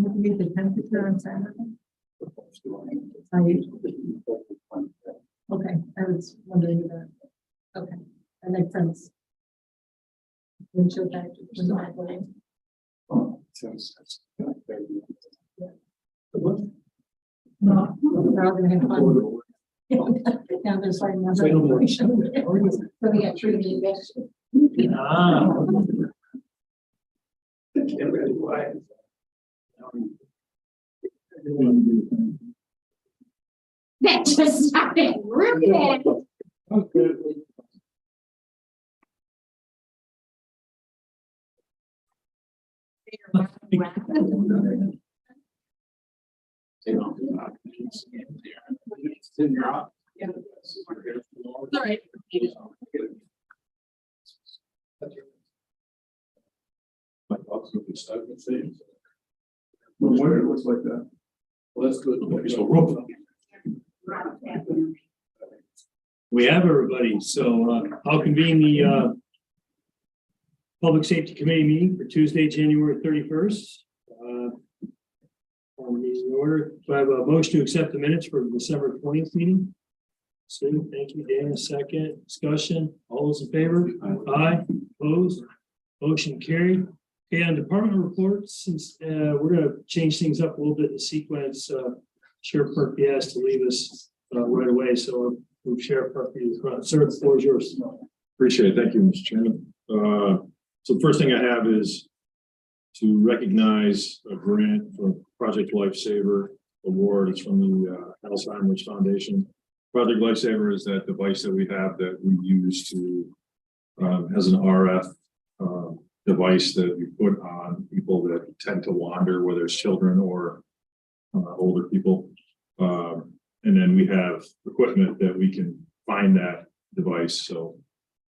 What do you the temperature on Saturday? Okay, I was wondering about. Okay, that makes sense. Windshield back to the driveway. No, we're all gonna have fun. Now there's like another location. So we got tree. That just started really bad. All right. My thoughts would be stuck in things. Well, where it looks like that. Well, that's good. So rope. We have everybody, so I'll convene the Public Safety Committee meeting for Tuesday, January 31st. On the order, do I have a motion to accept the minutes for December 20th meeting? Sue, thank you. Dan, a second. Discussion. All those in favor? Aye. Opposed? Motion carried. Okay, on department reports, since we're going to change things up a little bit in sequence, Sheriff Murphy has to leave us right away, so move Sheriff Murphy to the front. Sir, the floor is yours. Appreciate it. Thank you, Mr. Chairman. So the first thing I have is to recognize a grant from Project Lifesaver Award. It's from the Alzheimer's Foundation. Project Lifesaver is that device that we have that we use to has an RF device that we put on people that tend to wander, whether it's children or older people. And then we have equipment that we can find that device, so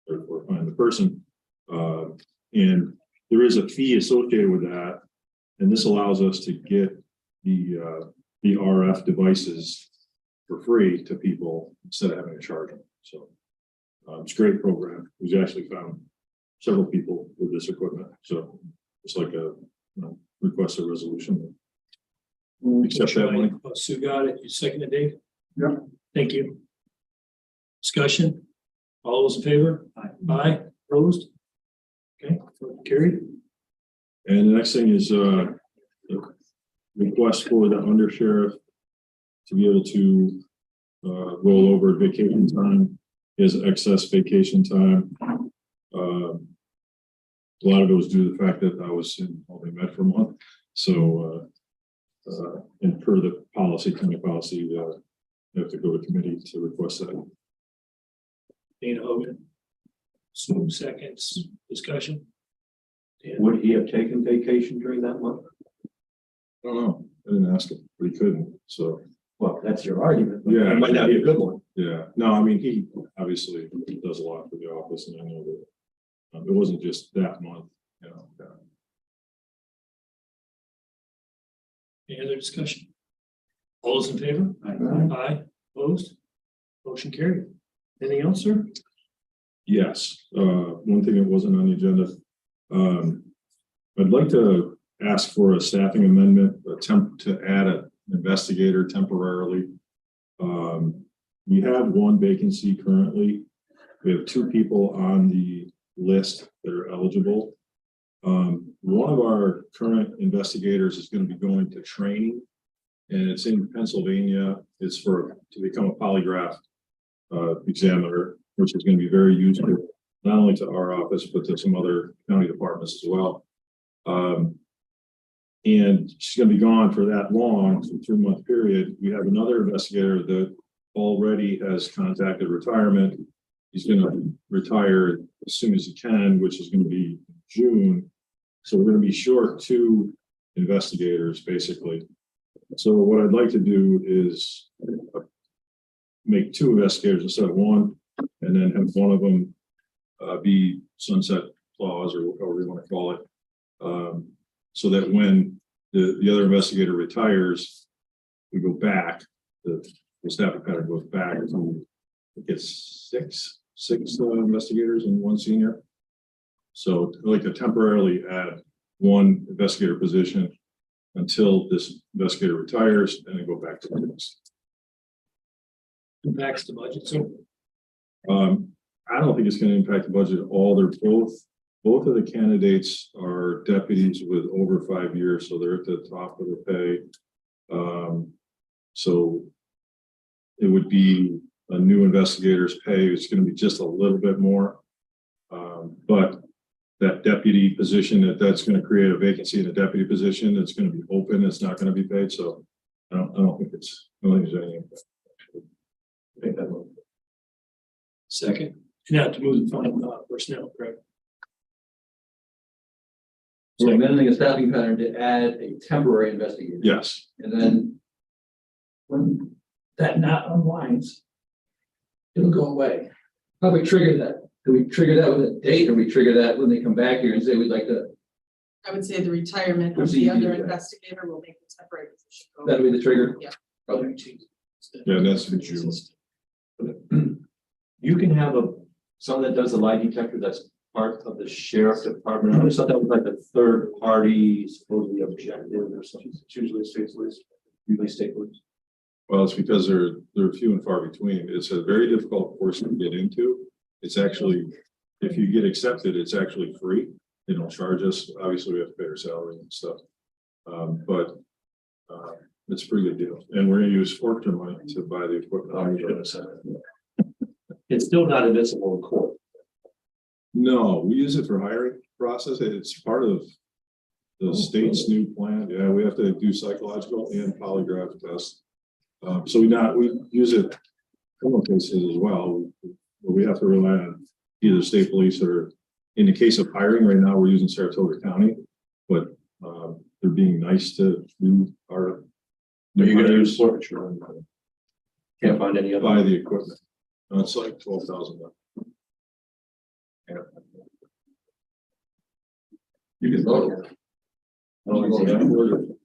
therefore find the person. And there is a fee associated with that, and this allows us to get the RF devices for free to people instead of having to charge them. So it's a great program. We've actually found several people with this equipment, so it's like a request a resolution. Accept that money. Sue got it. You second it, Dave? Yeah. Thank you. Discussion. All those in favor? Aye. Opposed? Okay, carried. And the next thing is the request for the undersheriff to be able to roll over vacation time, his excess vacation time. A lot of it was due to the fact that I was in Albany Med for a month. So, and per the policy, county policy, you have to go to committee to request that. Dana Hogan. Sue seconds. Discussion. Dan. Would he have taken vacation during that month? I don't know. I didn't ask him, but he couldn't. So, Well, that's your argument. But Yeah. it might not be a good one. yeah. No, I mean, he obviously does a lot for the office, and I know that it wasn't just that month, you know. Any other discussion? All those in favor? Aye. Opposed? Motion carried. Anything else, sir? Yes, one thing that wasn't on the agenda. I'd like to ask for a staffing amendment, to add an investigator temporarily. We have one vacancy currently. We have two people on the list that are eligible. One of our current investigators is going to be going to training, and it's in Pennsylvania. It's to become a polygraph examiner, which is going to be very useful, not only to our office, but to some other county departments as well. And she's going to be gone for that long, so 3-month period. We have another investigator that already has contacted retirement. He's going to retire as soon as he can, which is going to be June. So we're going to be short 2 investigators, basically. So what I'd like to do is make 2 investigators instead of 1, and then have one of them be sunset clause, or however you want to call it, so that when the other investigator retires, we go back, the staffing pattern goes back to, I guess, six investigators and 1 senior. So I'd like to temporarily add 1 investigator position until this investigator retires, and then go back to the next. Impacts the budget, so. I don't think it's gonna impact the budget at all. They're both of the candidates are deputies with over 5 years, so they're at the top of the pay. So it would be a new investigator's pay. It's gonna be just a little bit more. But that deputy position, that's gonna create a vacancy in a deputy position. It's gonna be open. It's not gonna be paid. So I don't think there's any impact. Make that motion. Second, now to move the fund, personnel, correct? So amending a staffing pattern to add a temporary investigator. Yes. And then when that knot unwinds, it'll go away. How do we trigger that? Do we trigger that with a date, or we trigger that when they come back here and say we'd like to, I would say the retirement of What's the the other easy way? investigator will make the temporary position go. that'll be the trigger? Yeah. Okay. Yeah, that's in June. You can have someone that does the lie detector that's part of the sheriff's department. I always thought that was like a third party supposedly objective or something. It's usually state police, state police. Well, it's because they're few and far between. It's a very difficult course to get into. It's actually, if you get accepted, it's actually free. They don't charge us. Obviously, we have to pay our salary and stuff. But it's a pretty good deal. And we're gonna use forfeiture money to buy the equipment. Oh, you should have said that. It's still not admissible in court. No, we use it for hiring process. It's part of the state's new plan. Yeah, we have to do psychological and polygraph tests. So we use it in criminal cases as well. But we have to rely on either state police or, in the case of hiring right now, we're using Saratoga County, but they're being nice to do our. Are you gonna use forfeiture? Can't find any other. Buy the equipment. It's like $12,000. You can vote. I don't know that word.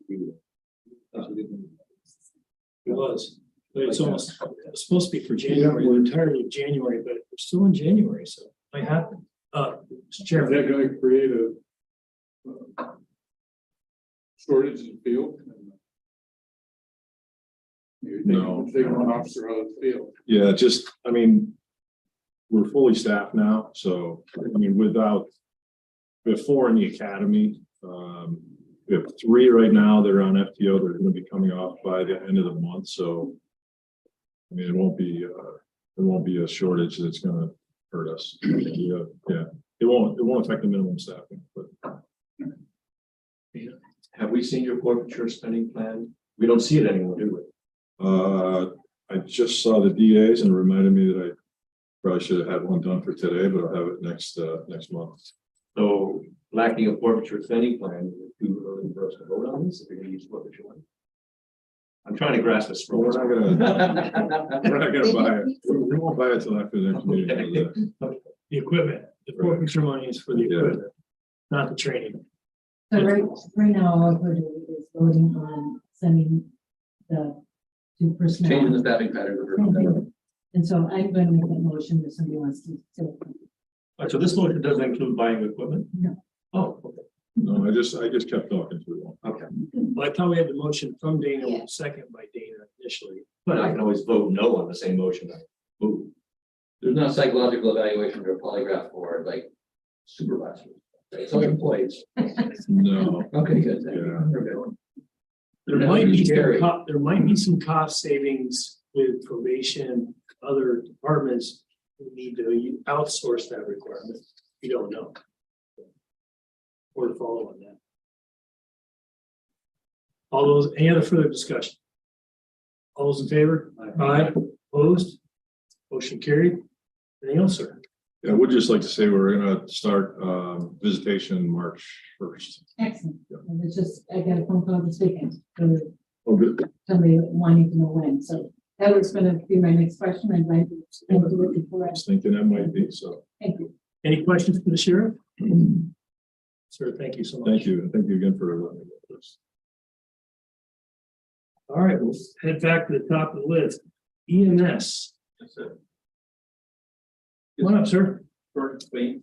It was, but it's almost, it's supposed to be for January, we're entirely in January, but we're still in January, so it might happen. Mr. Is Chairman, that going to create a shortage in the field? No. Take one officer out of the field. Yeah, just, I mean, we're fully staffed now, so, I mean, we have 4 in the academy. We have 3 right now that are on FTO. They're gonna be coming off by the end of the month, so. I mean, it won't be a shortage that's gonna hurt us. Yeah, it won't affect the minimum staffing, but. Have we seen your forfeiture spending plan? We don't see it anymore, do we? I just saw the DAs and it reminded me that I probably should have had one done for today, but I'll have it next month. So lacking a forfeiture spending plan, is it too early for us to vote on this? If you're gonna use forfeiture money? I'm trying to grasp a straw. We're not gonna buy it. We won't buy it till after the next meeting. the equipment, the forfeiture money is for the Yeah. equipment, not the training. So right now, all we're doing is voting on sending the to personnel. Changing the staffing pattern. Thank you. And so I'm going to make that motion if somebody wants to. So this motion doesn't include buying equipment? No. Oh, okay. No, I just kept talking to them. Okay, Well, I thought we had the motion from Dana, Yeah. second by Dana initially. but I can always vote no on the same motion. Ooh. There's no psychological evaluation or polygraph for like supervisors. It's all employees. No, Okay, good. Yeah. There That might would be be scary. there might be some cost savings with probation, other departments who need to outsource that requirement. You don't know. Or to follow on that. All those, any other further discussion? All those in favor? Aye. Opposed? Motion carried. Anything else, sir? I would just like to say we're gonna start visitation March 1st. Excellent. And it's just, I got a phone call this weekend. So Oh, good. somebody wanting to know when. So that was going to be my next question. I'm glad to do it before. I was thinking that might be, so, Thank you. Any questions for the sheriff? Sir, thank you so much. thank you, and thank you again for letting me know this. All right, we'll head back to the top of the list. EMS. Come on up, sir. First, wait.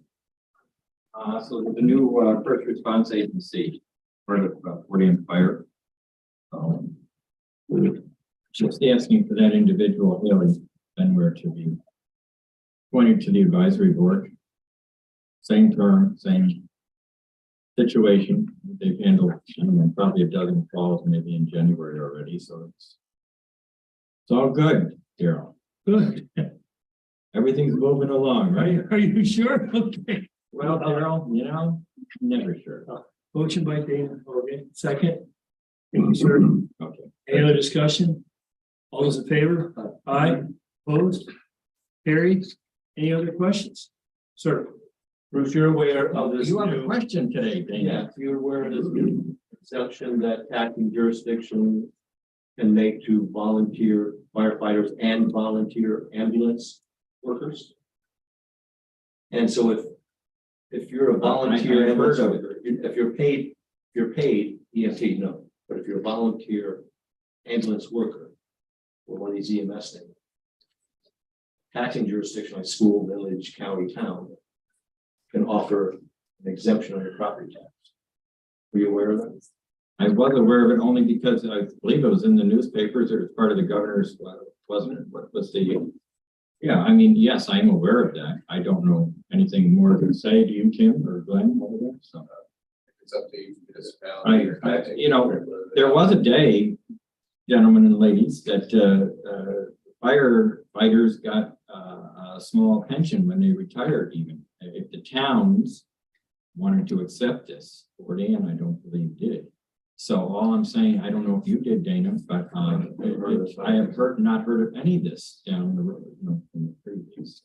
So the new first response agency for the Fort Fire Just asking for that individual, Haley, Benware, to be appointed to the advisory board. Same term, same situation. They've handled, I don't know, probably a dozen calls, maybe in January already, so it's all good, Daryl. Good. Everything's moving along, right? Are you sure? Okay. Well, Daryl, you know, never sure. Motion by Dana, okay, second. Thank you, sir. Okay. Any other discussion? All those in favor? Aye. Opposed? Carried. Any other questions? Sir? Bruce, you're aware of this You have a new, question today, Dana. yeah, you're aware of this new exception that taxing jurisdiction can make to volunteer firefighters and volunteer ambulance workers. And so if you're a volunteer I've heard ambulance of worker, if you're paid EMT, no, but if you're a volunteer ambulance worker or one of these EMS things, taxing jurisdiction like school, village, county, town can offer an exemption on your property tax. Were you aware of that? I was aware of it only because I believe it was in the newspapers or it's part of the governor's, wasn't it? What was the? Yeah, I mean, yes, I'm aware of that. I don't know anything more to say to you, Tim or Glenn over there, so. It's up to you. municipality. You know, there was a day, gentlemen and ladies, that firefighters got a small pension when they retired even. If the towns wanted to accept this, Fort Ann, I don't believe did. So all I'm saying, I don't know if you did, Dana, but I have not heard of any of this down the road, you know, from the previous.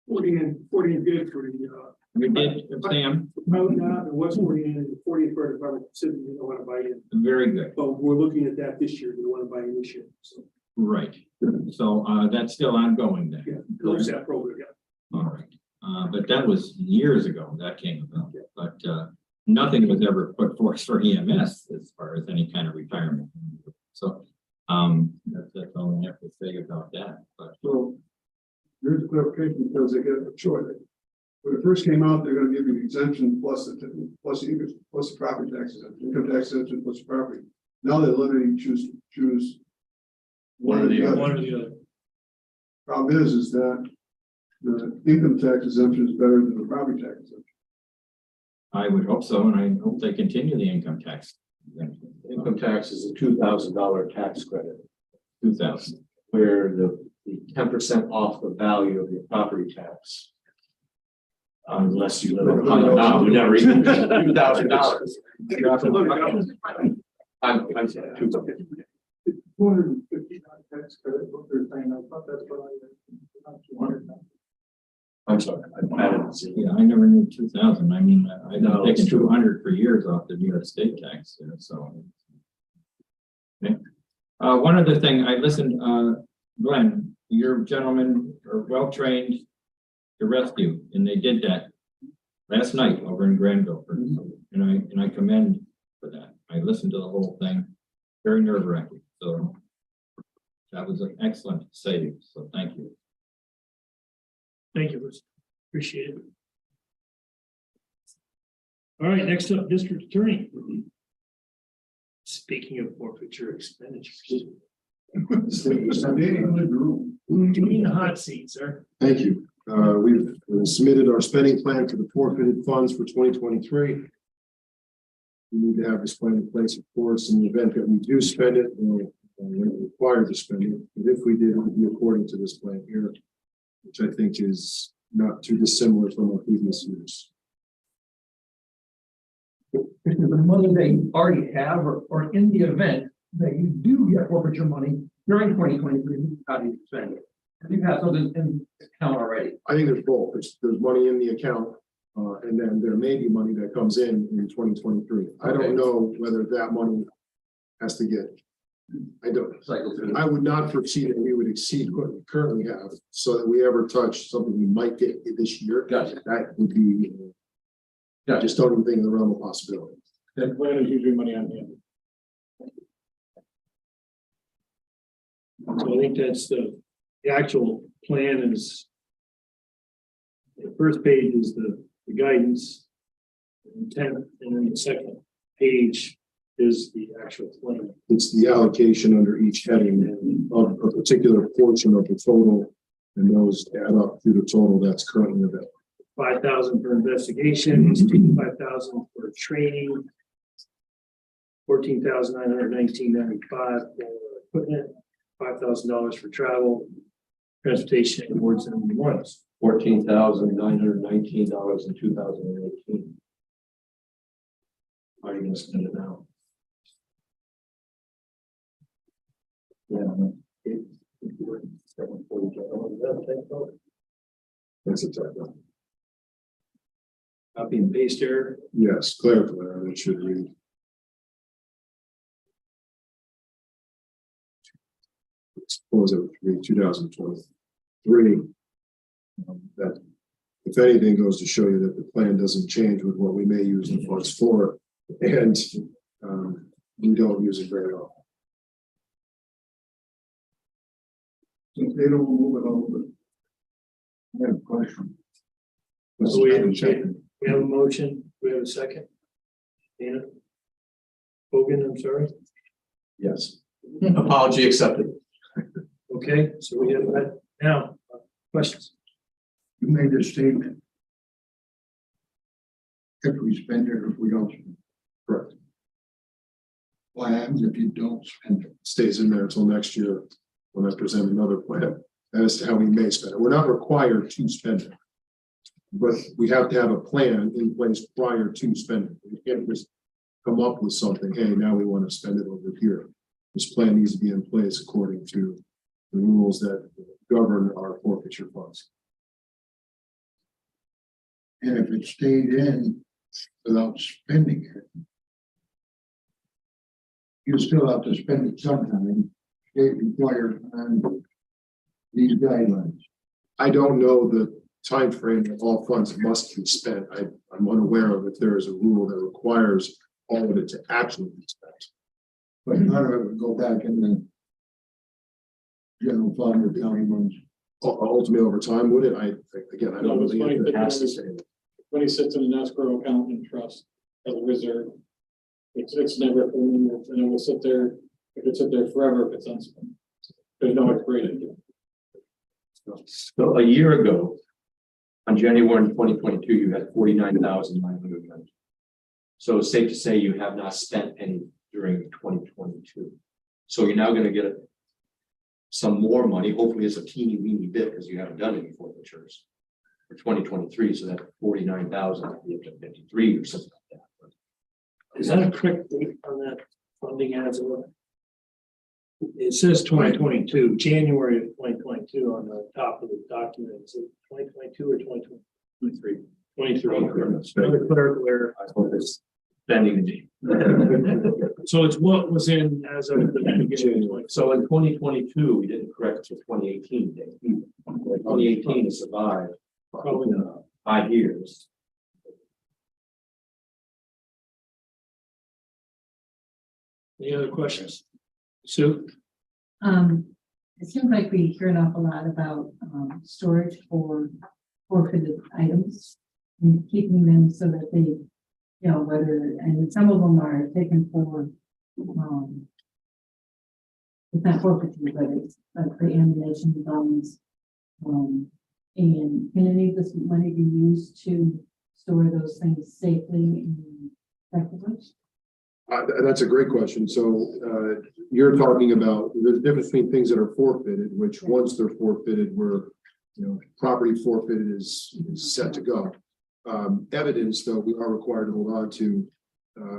40 and good for the, We did, Sam, no, it was 40 and the 40th fire department said they don't want to buy in. very good, But we're looking at that this year. They want to buy in this year. So, right. So that's still ongoing then. yeah, close that program. Yeah. All right, but that was years ago that came about, but nothing was ever put forth for EMS as far as any kind of retirement. So that's all I have to say about that, but So here's a clarification because they get a choice. When it first came out, they're going to give you an exemption plus the property tax exemption, income tax exemption plus the property. Now they're limiting choose one or the other. One or the other. Problem is that the income tax exemption is better than the property tax exemption. I would hope so, and I hope they continue the income tax. Income tax is a $2,000 tax credit, 2,000. where the 10% off the value of your property tax. Unless you live in a condo now, we never even $2,000. I'm sorry, 2,000. 250 tax credit, what they're saying, I thought that's what I'm sorry, I didn't see. Yeah, I never knew 2,000. I mean, I've No, been it's taking true. 200 for years off the New York State tax. So, okay. One other thing, I listened, Glenn, your gentlemen are well trained to rescue, and they did that last night over in Granville, and I commend for that. I listened to the whole thing, very nerve-wracking. So that was an excellent save. So thank you. Thank you, Bruce. Appreciate it. All right, next up, district attorney. Speaking of forfeiture expenditures. Give me the hot seat, sir. Thank you. We've submitted our spending plan for the forfeited funds for 2023. We need to have this plan in place, of course, in the event that we do spend it, we're required to spend it. But if we did, it would be according to this plan here, which I think is not too dissimilar from our previous years. If there's money that you already have, or in the event that you do get forfeiture money during 2023, how do you spend it? If you have something in the account already. I think there's both. There's money in the account, and then there may be money that comes in 2023. I Okay. don't know whether that money has to get. I don't. Cycle through. I would not foresee that we would exceed what we currently have, so that we ever touch something we might get this year. Gotcha. That would be. I just don't even think in the realm of possibility. That plan is usually money on hand. So I think that's the actual plan is. The first page is the guidance. Intent, and then the second page is the actual claim. It's the allocation under each heading of a particular portion of the total. And those add up to the total that's currently available. 5,000 for investigation, 5,000 for training. 14,919.95 for equipment, $5,000 for travel, transportation, awards and memorials. $14,919 in 2018. How are you gonna spend it now? That's a typo. Copy and paste error. Yes, clerical error, it should read. Suppose it would read 2023. That, if anything, goes to show you that the plan doesn't change with what we may use the funds for, and we don't use it very often. Since they don't move it over. I have a question. So we have a motion, we have a second. Dana? Hogan, I'm sorry. Yes. Apology accepted. Okay, so we have that now. Questions? You made a statement. If we spend it, if we don't. spend it. Correct. What happens if you don't spend it? Stays in there until next year when I present another plan as to how we may spend it. We're not required to spend it. But we have to have a plan in place prior to spending. We can't just come up with something, hey, now we want to spend it over here. This plan needs to be in place according to the rules that govern our forfeiture funds. And if it stayed in without spending it, you still have to spend it sometime. State required on these guidelines. I don't know the time frame that all funds must be spent. I'm unaware of if there is a rule that requires all of it to actually be spent. But none of it would go back in the general fund or county ones. Ultimately, over time, would it? I don't know it's the funny, answer. It but has to there's- say that. Money sits in an escrow account and trust as a reserve. It's never, and it will sit there, it could sit there forever if it's unspent. There's no expiration date. So a year ago, on January 1, 2022, you had 49,900. So it's safe to say you have not spent any during 2022. So you're now going to get some more money. Hopefully it's a teeny weeny bit because you haven't done any forfeitures for 2023. So that 49,000 will be up to 53 or something like that. Is that a correct date on that funding as well? It says 2022, January of 2022 on the top of the document. Is it 2022 or 2023? 23. Another clerical error. I hope it's spending. So it's what was in as of the beginning of 20. So in 2022, we didn't correct to 2018 date. 2018 has survived Probably not. 5 years. Any other questions? Sue? It seems like we hear an awful lot about, storage for forfeited items and keeping them so that they, you know, whether, and some of them are taken for, it's not forfeiture, but it's like for ammunition, guns. And can any of this money be used to store those things safely and effectively? That's a great question. So you're talking about the difference between things that are forfeited, which once they're forfeited, were, you know, property forfeited is set to go. Evidence, though, we are required to hold on to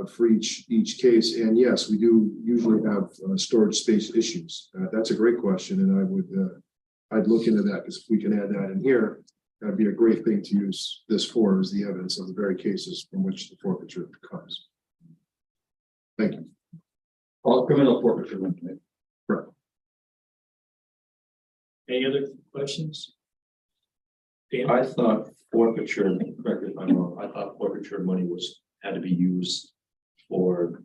for each case. And yes, we do usually have storage space issues. That's a great question, and I would I'd look into that, because if we can add that in here, that'd be a great thing to use this for, as the evidence of the very cases from which the forfeiture comes. Thank you. All criminal forfeiture. Correct. Any other questions? Dan? I thought forfeiture, correct me if I'm wrong, I thought forfeiture money had to be used for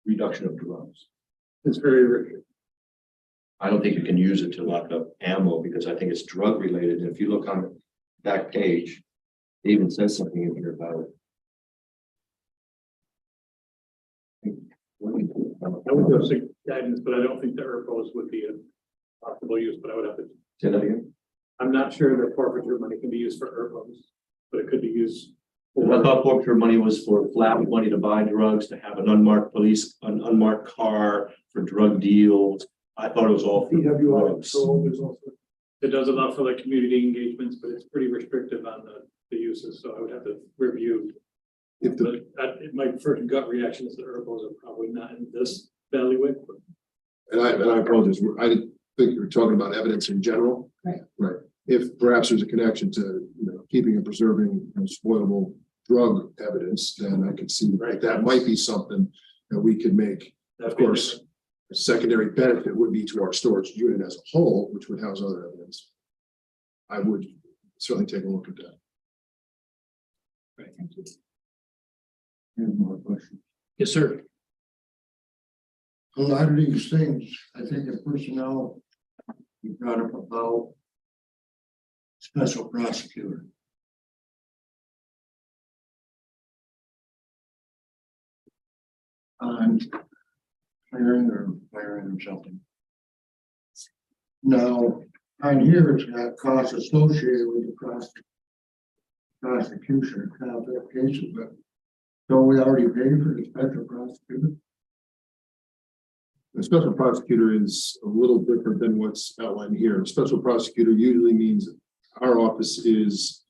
reduction of drugs. It's very rigid. I don't think you can use it to lock up ammo because I think it's drug related. And if you look on the back page, it even says something in here about I would go seek guidance, but I don't think the ERPOs would be a possible use, but I would have to. Say that again. I'm not sure that forfeiture money can be used for ERPOs, but it could be used. I thought forfeiture money was for flat money to buy drugs, to have an unmarked unmarked car for drug deals. I thought it was all for drugs. It does allow for like community engagements, but it's pretty restrictive on the uses, so I would have to review. If the, But my first gut reaction is the ERPOs are probably not in this bailiwick. and I apologize, I didn't think you were talking about evidence in general. Right. Right. If perhaps there's a connection to, keeping and preserving spoilable drug evidence, then I could see that might be something that we could make. Of course, a secondary benefit would be to our storage unit as a whole, which would house other evidence. I would certainly take a look at that. Thank you. I have more questions. Yes, sir. A lot of these things, I think the personnel you brought up about special prosecutor. On hiring or firing or something. Now, on here, it's got costs associated with the prosecution of conflict cases, but don't we already pay for the special prosecutor? The special prosecutor is a little different than what's outlined here. A special prosecutor usually means our office is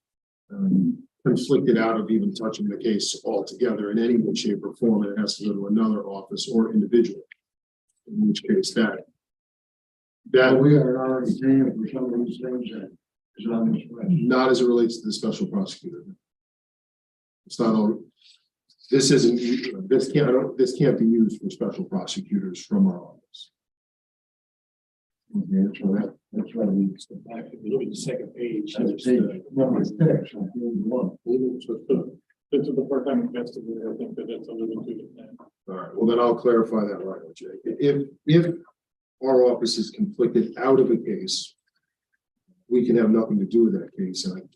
conflicted out of even touching the case altogether in any way, shape, or form, and it has to go to another office or individual. In which case that We are already paying for some of these things that is on this list. not as it relates to the special prosecutor. It's not all. This isn't. This can't be used for special prosecutors from our office. Okay, so that's why we. Back, if you look at the second page. That's page number 6 on page 1. This is the part-time investigator, I think that's a little too. All right, well, then I'll clarify that language. If our office is conflicted out of a case, we can have nothing to do with that case. And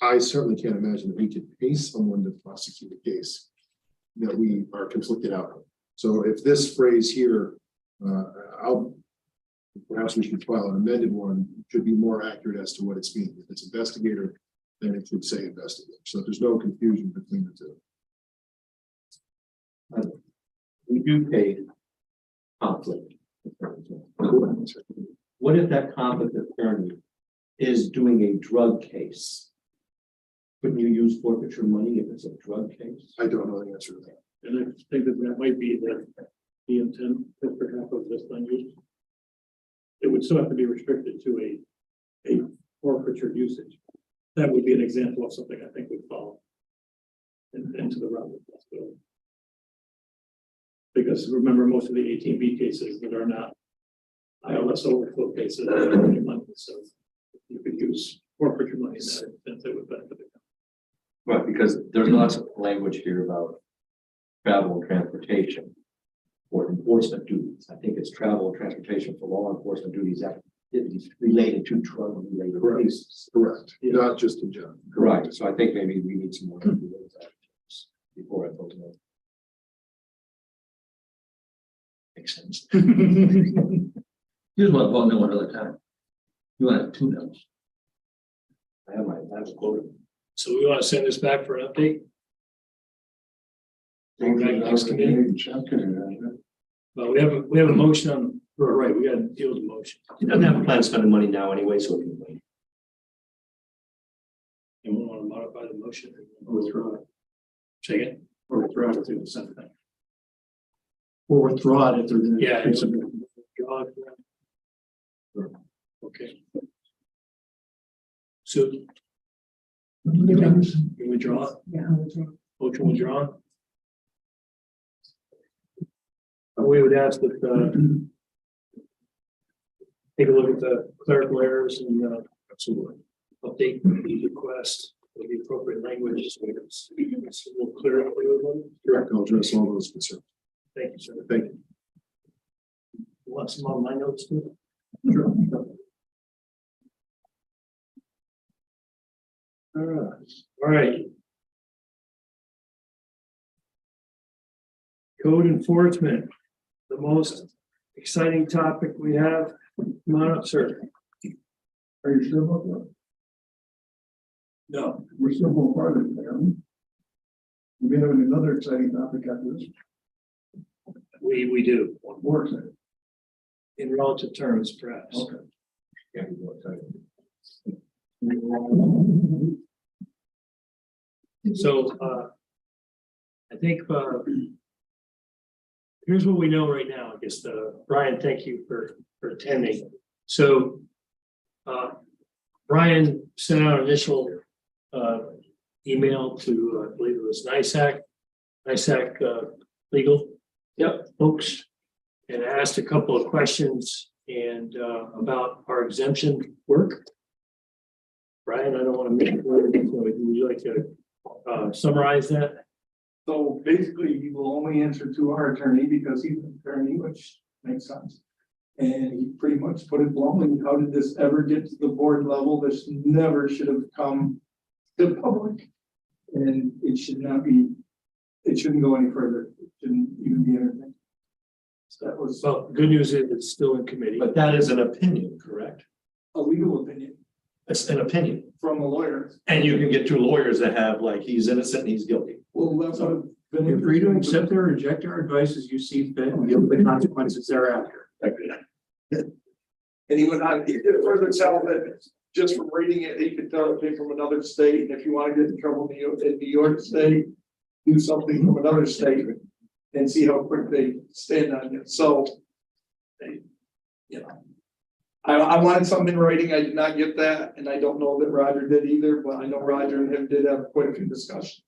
I certainly can't imagine that we could pay someone to prosecute a case that we are conflicted out of. So if this phrase here, perhaps we should file an amended one, should be more accurate as to what it's meaning. If it's investigator, then it should say investigator. So there's no confusion between the two. We do pay conflict. What if that conflict attorney is doing a drug case? Couldn't you use forfeiture money if it's a drug case? I don't know the answer to that. And I think that might be the intent of perhaps of this language. It would still have to be restricted to a forfeiture usage. That would be an example of something I think would fall into the realm of possibility. Because remember, most of the 18B cases that are not ILS overflow cases, are only money, so you could use forfeiture money in that instance, it would benefit the Right, because there's lots of language here about travel and transportation for enforcement duties. I think it's travel and transportation for law enforcement duties activities related to drug related cases. Correct. Not just in general. Right, so I think maybe we need some more before I vote no. Makes sense. Here's what vote no another time. You want to have 2 no's. I have a quote. So we want to send this back for an update. Things Back that next are committee. made, Well, we have a motion on, right, we got to deal with the motion. He doesn't have a plan to spend the money now anyway, so it can wait. And we want to modify the motion. Or withdraw it. Say again? Or withdraw it to the same thing. Or withdraw it if they're going to. Yeah. Withdraw it. Okay. So. Can we draw it? Yeah, I'll withdraw. Motion withdrawn. We would ask that, take a look at the clerical errors and, Absolutely. update the request with the appropriate language, so it's a little clearer for everyone. Correct. I'll address all those concerns. Thank you, sir. Thank you. You want some on my notes too? Sure. All right. Code enforcement, the most exciting topic we have. Come on up, sir. Are you sure about that? No. We're still going farther down. We may have another exciting topic after this. We do, One more exciting. in relative terms, perhaps. Okay. Can't be more excited. So, I think, here's what we know right now, I guess, Brian, thank you for attending. So, Brian sent out initial, email to, I believe it was NISAC legal. Yep. Folks, and asked a couple of questions and, about our exemption work. Brian, I don't want to make, would you like to, summarize that? So basically, he will only answer to our attorney because he's an attorney, which makes sense. And he pretty much put it bluntly, how did this ever get to the board level? This never should have come to the public. And it should not be, it shouldn't go any further. It shouldn't even be anything. So that was Well, the good news is it's still in committee. But that is an opinion, correct? a legal opinion It's an opinion. from a lawyer. And you can get two lawyers that have like, he's innocent and he's guilty. Well, that's what I've been. You're free to accept or reject our advice as you see fit and deal with the consequences thereafter. And he went on, he did further tell that just from reading it, he could tell it came from another state. And if you want to get in trouble in New York State, do something from another state and see how quick they stand on you. So, you know, I wanted something in writing. I did not get that. And I don't know that Roger did either, but I know Roger and him did have quite a few discussions.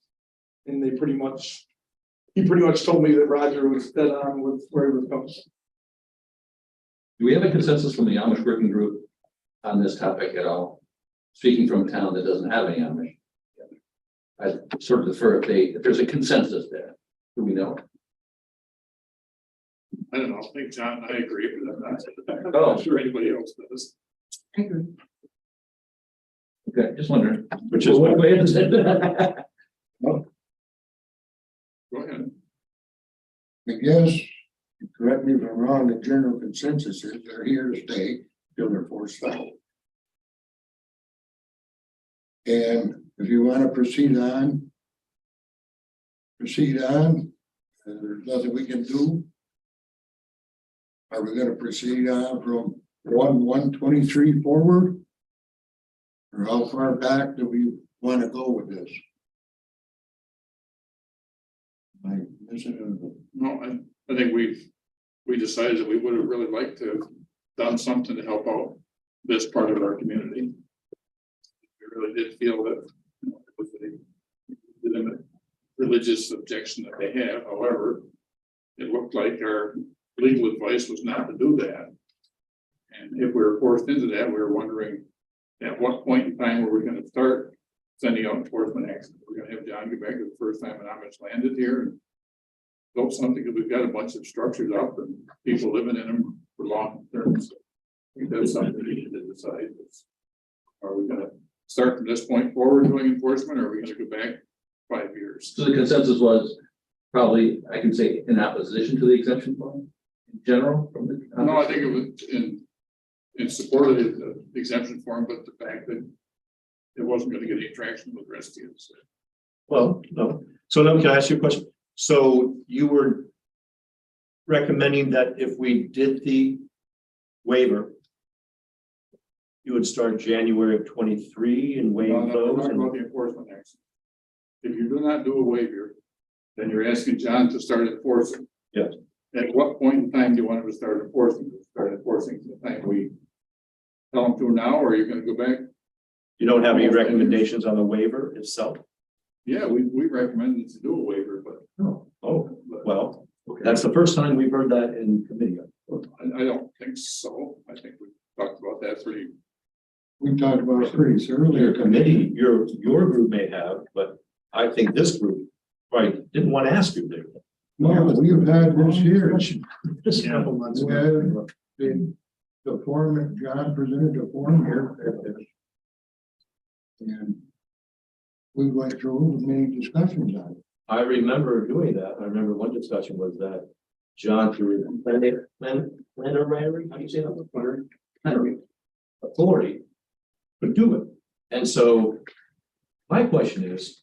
And he pretty much told me that Roger was dead on with where he was going. Do we have a consensus from the Amish working group on this topic at all? Speaking from a town that doesn't have any Amish. I sort of defer if there's a consensus there. Do we know? I don't know, I think John, I agree, but I'm Oh. not sure anybody else does. I agree. Okay, just wondering. Which is what way is it? Go ahead. I guess, correct me if I'm wrong, the general consensus is they're here to stay till they're forced out. And if you want to proceed on. There's nothing we can do. Are we gonna proceed on from 1/1/23 forward? Or how far back do we want to go with this? No, I think we decided that we would have really liked to have done something to help out this part of our community. We really did feel that, you know, it was a legitimate religious objection that they have. However, it looked like our legal advice was not to do that. And if we were forced into that, we were wondering at what point in time were we going to start sending out enforcement actions? We're going to have John get back to the first time an Amish landed here and built something, because we've got a bunch of structures up and people living in them for long terms. I think that's something we need to decide. Are we gonna start from this point forward doing enforcement, or are we gonna go back 5 years? So the consensus was probably, I can say, in opposition to the exemption form in general from the. No, I think it was in support of the exemption form, but the fact that it wasn't gonna get any traction with the rest of us. Well, no. So now can I ask you a question? So you were recommending that if we did the waiver, you would start January of 23 and waive No, we're those? talking about the enforcement action. If you do not do a waiver, then you're asking John to start enforcing. Yes. At what point in time do you want him to start enforcing? Start enforcing the time we tell him to now, or are you gonna go back? You don't have any recommendations on the waiver itself? Yeah, we recommended to do a waiver, but. Oh, well, that's the first time we've heard that in committee. I don't think so. I think we talked about that pretty. We talked about it pretty thoroughly. Your committee, your group may have, but I think this group probably didn't want to ask you there. No, we've had this here. This couple months We ago. had the form, John presented the form here. And we went through many discussions on it. I remember doing that. I remember one discussion was that John through plenary, how do you say that? Plenary authority could do it. And so my question is,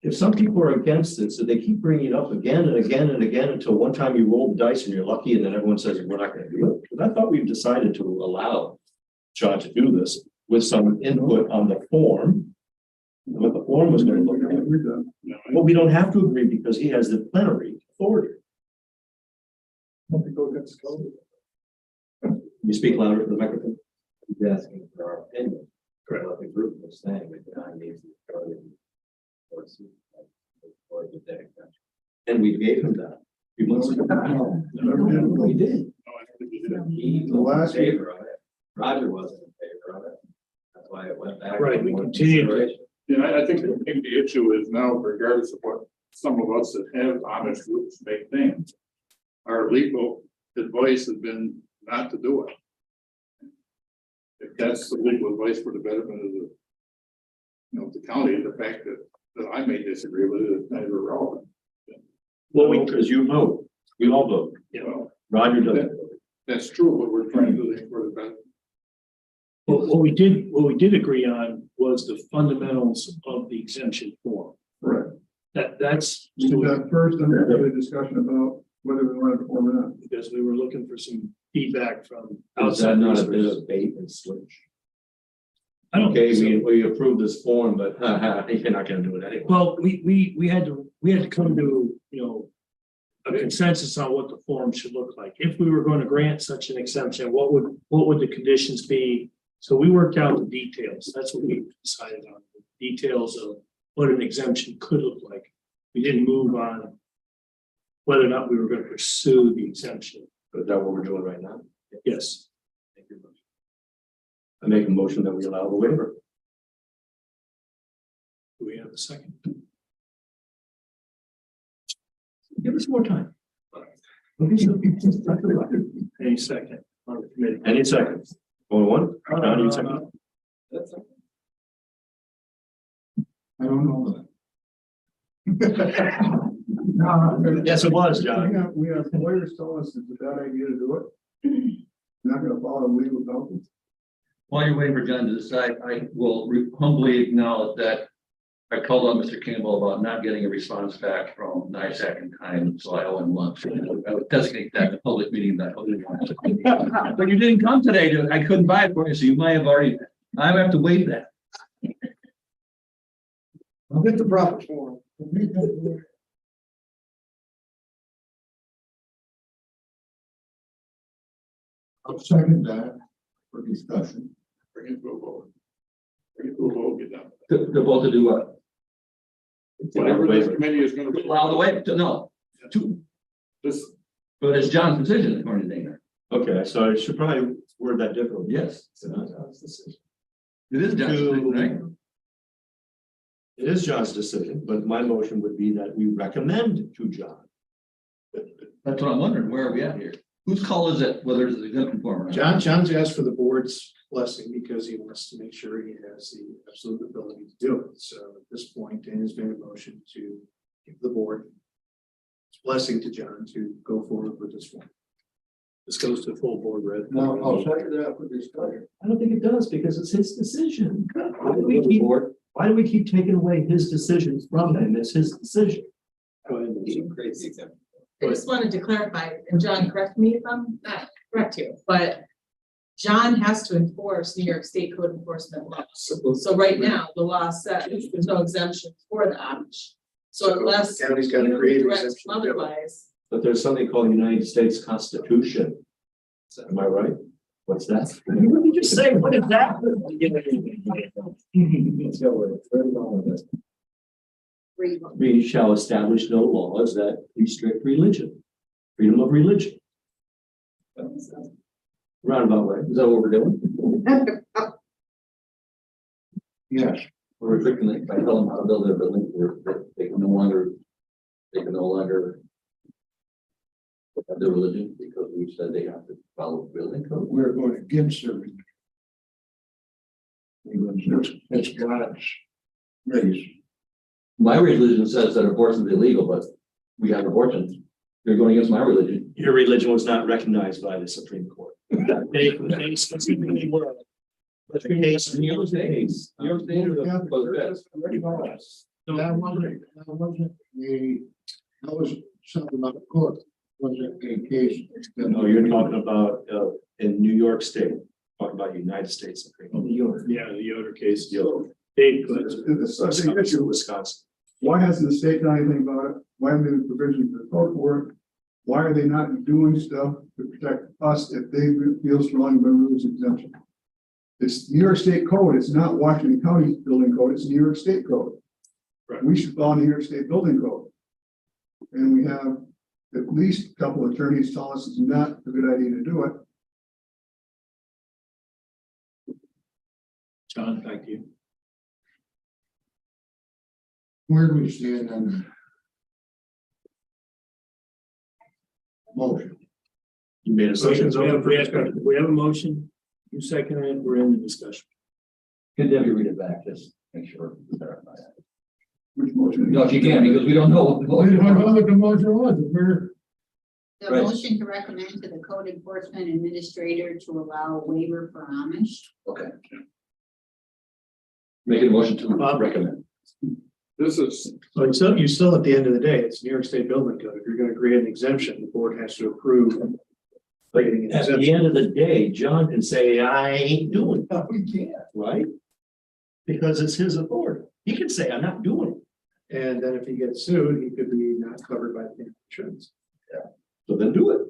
if some people are against it, so they keep bringing it up again and again and again until one time you roll the dice and you're lucky, and then everyone says, we're not going to do it. Because I thought we've decided to allow John to do this with some input on the form. What the form was going to look like. But we don't have to agree because he has the plenary authority. You speak louder to the microphone. He's asking for our opinion. Correct. What the group was saying, that John needs to start it. Or the day. And we gave him that. We did. He The last- was in favor of it. Roger wasn't in favor of it. That's why it went back. Right, to we more continued to- consideration. Yeah, I think the issue is now, regardless of what some of us that have Amish groups may think, our legal advice has been not to do it. If that's the legal advice for the betterment of the, the county, the fact that I may disagree with it is kind of irrelevant. Well, because you vote, we all vote. Well, Roger doesn't. that's true, but we're trying to do things for the better. Well, what we did agree on was the fundamentals of the exemption form. Correct. That's We did that first, and then we had a discussion about whether we wanted to form or not. because we were looking for some feedback from Is outside that not a bit resources. of bait and switch? I don't Okay, think so. we approve this form, but I think you're not gonna do it anyway. Well, we had to come to, a consensus on what the form should look like. If we were going to grant such an exemption, what would the conditions be? So we worked out the details. That's what we decided on, the details of what an exemption could look like. We didn't move on whether or not we were going to pursue the exemption. Is that what we're doing right now? Yes. Thank you. I make a motion that we allow the waiver. Do we have a second? Give us more time. Any second on the committee? Any seconds? Going one? John, you second? I don't know Yes, it was, John. We have lawyers telling us it's a bad idea to do it. Not gonna follow legal counsel. While you're waiting for John to decide, I will humbly acknowledge that I called on Mr. Campbell about not getting a response back from NISAC in time, so I owe him lunch. I would designate that a public meeting that. But you didn't come today, I couldn't buy it for you, so you might have already, I have to wait that. I'll get the proper form. I'll second that for discussion. Bring it to a vote. Bring it to a vote, get done. To vote to do what? Whatever this committee is gonna. Allow the way, no, This, but it's John's decision according to Dana. Okay, so I should probably word that differently. Yes. It's not John's decision. It is John's decision, right? It is John's decision, but my motion would be that we recommend to John. That's what I'm wondering, where are we at here? Whose call is it, whether it's an exemption form or not? John's asked for the board's blessing because he wants to make sure he has the absolute ability to do it. So at this point, Dan has made a motion to give the board its blessing to John to go forward with this one. This goes to the full board, right? Now, I'll second that for discussion. I don't think it does because it's his decision. Why do we keep taking away his decisions from him? It's his decision. Go ahead. I just wanted to clarify, and John, correct me if I'm not correct here, but John has to enforce New York State code enforcement laws. So right now, the law says there's no exemption for the Amish. So unless you County's got to create an direct exemption. otherwise, But there's something called the United States Constitution. Am I right? What's that? What did you say? What is that? Let's go with it. Very long with it. We shall establish no laws that restrict religion, freedom of religion. Roundabout way. Is that what we're doing? Yes. We're restricting it by telling them how to build their building, they can no longer have their religion because we said they have to follow the building code. We're going against everything. It's God's grace. My religion says that abortion is illegal, but we have abortion. You're going against my religion. Your religion was not recognized by the Supreme Court. They specifically were. New York State. New York State was That wasn't that was something about the court, wasn't a case. No, you're talking about, in New York State, talking about United States Supreme Court. Yeah, the Yoder case. Yoder. It's such an issue. Wisconsin. Why hasn't the state done anything about it? Why haven't there been provisions for the code for it? Why are they not doing stuff to protect us if they feel strongly about rules exemption? It's New York State code. It's not Washington County building code. It's New York State code. Right. We should follow New York State building code. And we have at least a couple of attorneys tell us it's not a good idea to do it. John, thank you. Where do we stand on motion? You made a motion. We have a motion. You second it. We're in the discussion. Could Debbie read it back, just make sure. Which motion? No, she can't, because we don't know what the motion was. The motion was, we're The Right. motion to recommend to the code enforcement administrator to allow a waiver for Amish. Okay. Make a motion to recommend. This is, But so you still, at the end of the day, it's New York State Building Code. If you're gonna create an exemption, the board has to approve. Creating an At the exemption. end of the day, John can say, I ain't doing it, we can't. right? Because it's his authority. He can say, I'm not doing it. And then if he gets sued, he could be not covered by the insurance. So then do it.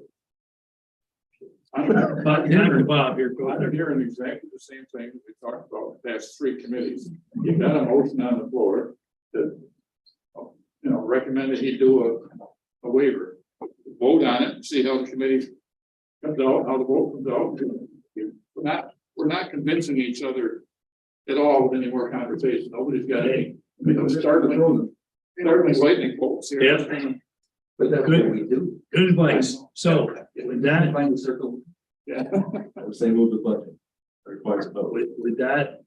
Bob, here, go I'm ahead. hearing exactly the same thing that we talked about, that's three committees. You've got a motion on the floor that, you know, recommended he do a waiver. Vote on it, see how the committee comes out, how the vote comes out. We're not convincing each other at all with any more conversation. Nobody's got any, startling lightning bolts here. Yeah. But that's what we do. Good advice. So with that, Find the circle. Yeah. I would say move the question. Requires a vote. with that,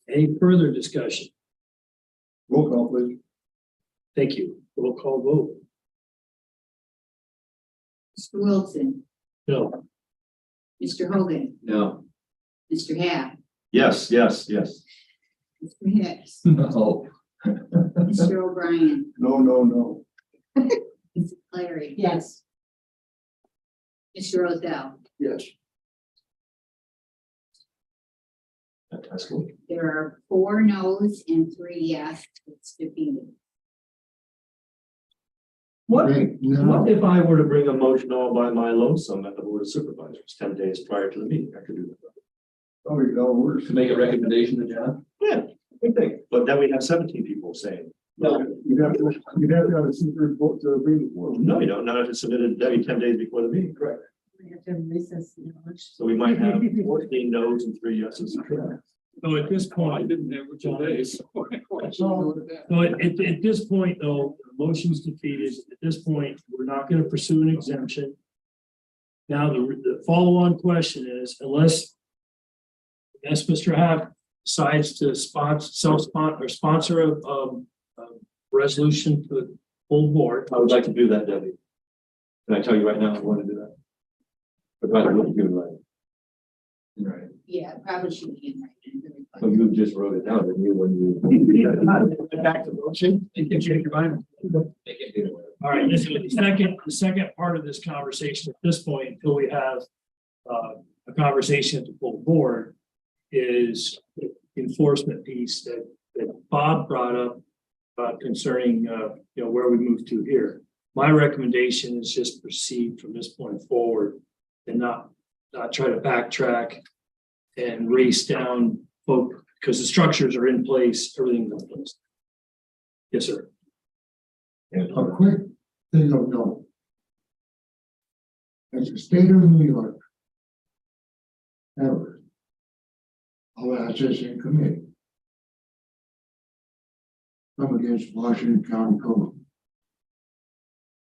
any further discussion? Roll call, please. Thank you. Roll call vote. Mr. Wilson, No. Mr. Hogan, No. Mr. Hack, Yes, yes, yes. Mr. Hicks, No. Mr. O'Brien, No. Mrs. Clary. Yes. Mr. Rozell. Yes. That's cool. There are 4 no's and 3 yes. It's defeated. What, no. what if I were to bring a motion all by my lonesome at the board of supervisors 10 days prior to the meeting? I could do that. Oh, you go, worse. To make a recommendation to John. Yeah, good thing. But then we have 17 people saying, No, you'd have to have a super vote to bring it forward. no, you don't, not if it's submitted Debbie 10 days before the meeting. Correct. We have to have recess. So we might have 14 no's and 3 yeses. So at this I point, didn't have it today, so. at this point, though, the motion's defeated. At this point, we're not gonna pursue an exemption. Now, the follow-on question is, unless Mr. Hack decides to sponsor a resolution for the full board. I would like to do that, Debbie. Can I tell you right now, I want to do that? But rather, what you do, right? Right. Yeah, it probably should be in writing. So you just wrote it down, didn't you, when you? Back to motion. You can change your mind. Make it do it. All right, this is the second part of this conversation at this point, until we have a conversation at the full board, is the enforcement piece that Bob brought up concerning, where we move to here. My recommendation is just proceed from this point forward and not try to backtrack and race down folk, because the structures are in place, everything's in place. Yes, sir. A quick thing of note. As the state of New York. Ever. I'll ask this in committee. Come against Washington County Code.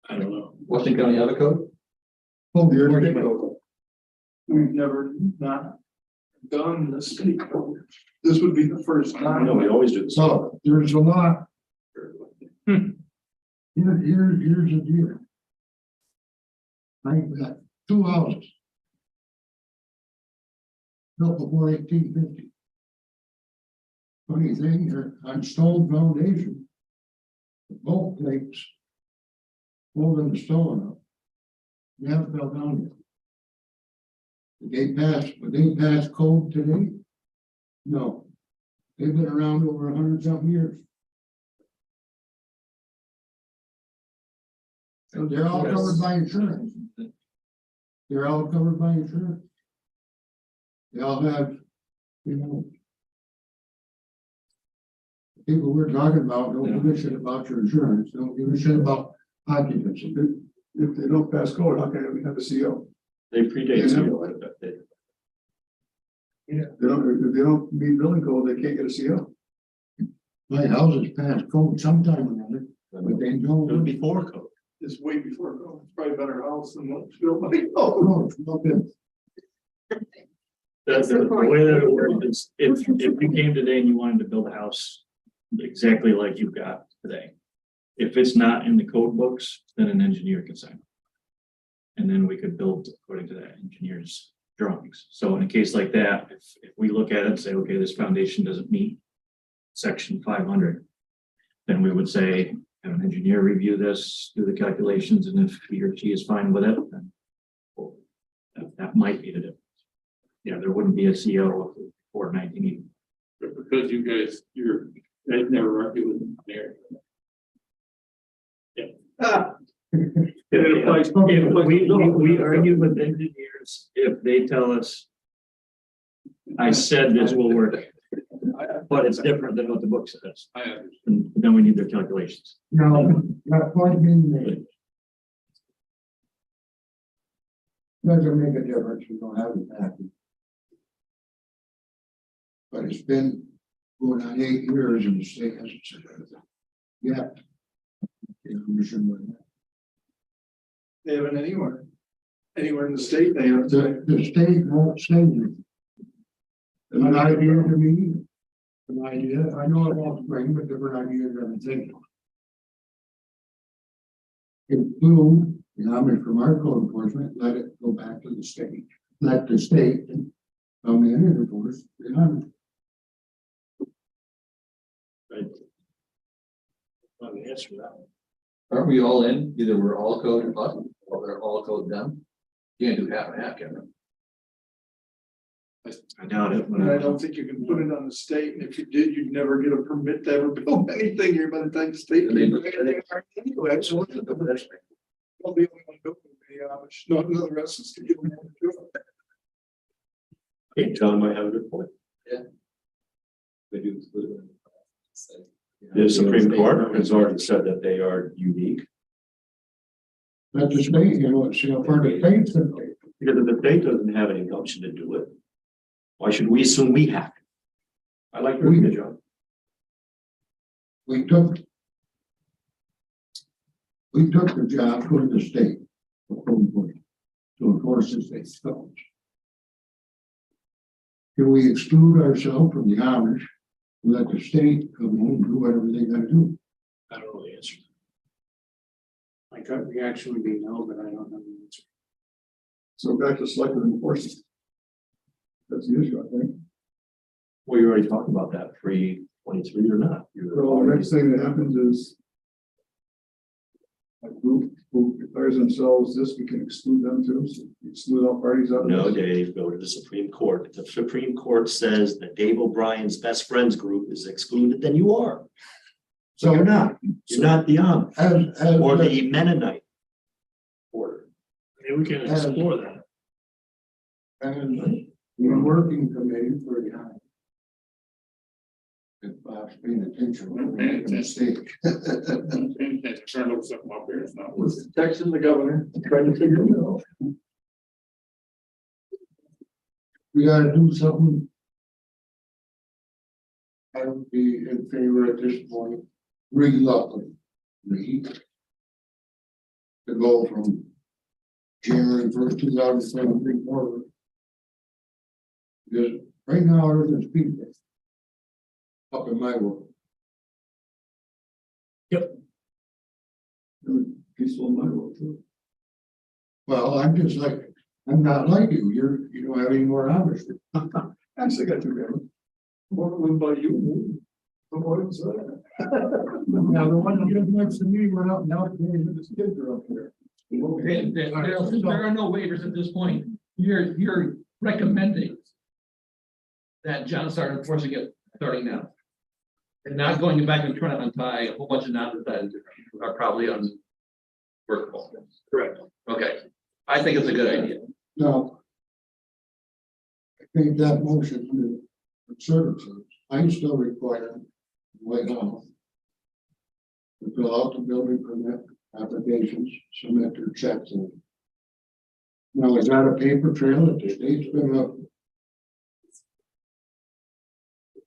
I don't know. Washington County have a code? Oh, the state code. We've never not done the state code. This would be the first time. No, we always do this. So there's a lot. Here's the deal. I've got two houses. Built before 1850. Funny thing, they're on stone foundation. The bolt plates holding the stone up. They haven't fell down yet. Would they pass code today? No. They've been around over 100-something years. So they're all covered by insurance. They're all covered by insurance. They all have, you know. the People we're talking about don't give a shit about your insurance, don't give a shit about occupancy. If they don't pass code, how can we have a CO? They predate. Yeah. If they don't meet building code, they can't get a CO. My house is past code sometime or another, but they don't. Before code. It's way before code. It's probably a better house than what's built by code. No, it's not good. The way that it works is, if you came today and you wanted to build a house exactly like you've got today, if it's not in the code books, then an engineer can sign it. And then we could build according to that engineer's drawings. So in a case like that, if we look at it and say, okay, this foundation doesn't meet section 500, then we would say, have an engineer review this, do the calculations, and if he or she is fine with it, then well, that might be the difference. Yeah, there wouldn't be a CO before 1980. But because you guys never argue with them there. We argue with engineers if they tell us, I said this will work, but it's different than what the book says. I understand. And then we need their calculations. No, that point being made. Doesn't make a difference, you don't have it back. But it's been going on 8 years and the state hasn't said anything. Yeah. They haven't anywhere. Anywhere in the state, they have. The state won't say anything. An idea to me. An idea, I know it won't bring, but different ideas are thinking. Include, from our code enforcement, let it go back to the state. Let the state come in and enforce the Amish. Not an answer to that one. Aren't we all in? Either we're all code up or we're all code down. You can't do half and half, can we? I doubt it. And I don't think you can put it on the state, and if you did, you'd never get a permit to ever build anything here by the time the state. Anyway, absolutely. Well, the only one building the Amish, no, the rest is to get them to do it. Hey, John might have a good point. Yeah. They do. The Supreme Court has already said that they are unique. Let the state, see how far the state's gonna take. Because if the state doesn't have any gumption to do it, why should we assume we have to? I like doing the job. We took the job from the state of code enforcement to enforce the state's codes. Can we exclude ourselves from the Amish and let the state come in and do whatever they gotta do? I don't know the answer. My gut reaction would be no, but I don't know the answer. So back to selective enforcement. That's the issue, I think. Well, you already talked about that, 323 or not. Well, the next thing that happens is a group who declares themselves this, we can exclude them too, so exclude all parties out of No, this. Dave, go to the Supreme Court. If the Supreme Court says that Dave O'Brien's best friends group is excluded, then you are. So you're not. You're not the Amish or the Mennonite order. Maybe we can explore that. And we're working committee for the Amish. If Bob's paying attention, we're making a mistake. Trying to look something up here, it's not worth Texting the governor, trying to figure it out. We gotta do something. I would be in favor at this point, reluctant, to go from January 1st, 2017 forward. Because right now, everything's peaceful. Up in my world. Peaceful in my world too. Well, I'm just like, I'm not like you, you don't have any more hours. Actually, got two of them. One of them by you. The one's Now, the one you have next to me, we're out now, and his kids are up there. There are no waivers at this point. You're recommending that John start enforcing it starting now. And not going back and trying to untie a whole bunch of knots that are probably unworkable. Correct. Okay, I think it's a good idea. Now. I think that motion under services, I still require right now. To fill out the building permit applications, submit their checks in. Now, is that a paper trail that the state's been up?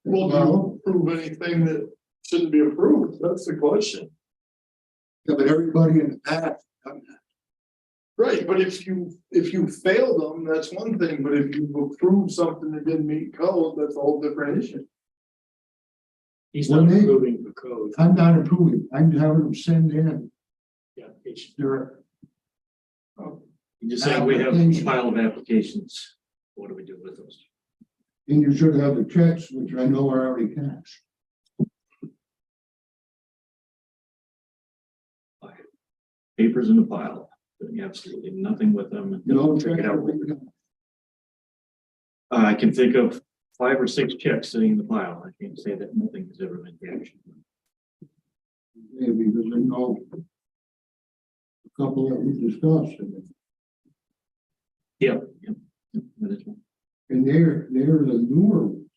Well, do you approve anything that shouldn't be approved? That's the question. Yeah, but everybody in the past, done that. Right, but if you fail them, that's one thing, but if you approve something that didn't meet code, that's a whole different issue. He's Well, not they- approving the code. I'm not approving, I'm having them send in Yeah, it's their. You just say we have a pile of applications. What do we do with those? And you should have the checks, which I know are already cashed. Papers in the pile, doing absolutely nothing with them. No, Check it out. I can think of 5 or 6 checks sitting in the pile. I can't say that nothing has ever been cashed. Maybe because I know a couple that we discussed, Yep. That is one. and they're the newer ones.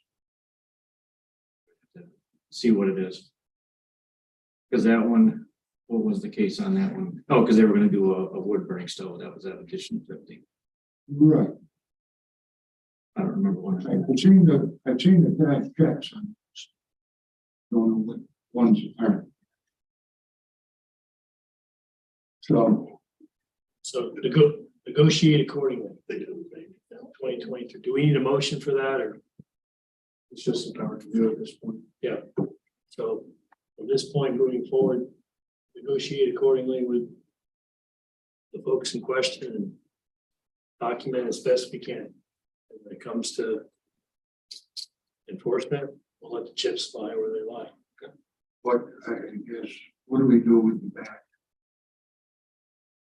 See what it is. Because that one, what was the case on that one? Oh, because they were gonna do a wood burning stove. That was application 50. Right. I don't remember one. I've seen the cash checks on this. Don't know what ones are. So, Negotiate accordingly. 2023. Do we need a motion for that or? It's just a power to do at this point. Yeah. So from this point moving forward, negotiate accordingly with the folks in question and document as best we can. And when it comes to enforcement, we'll let the chips fly where they lie. what, I guess, what do we do with the back?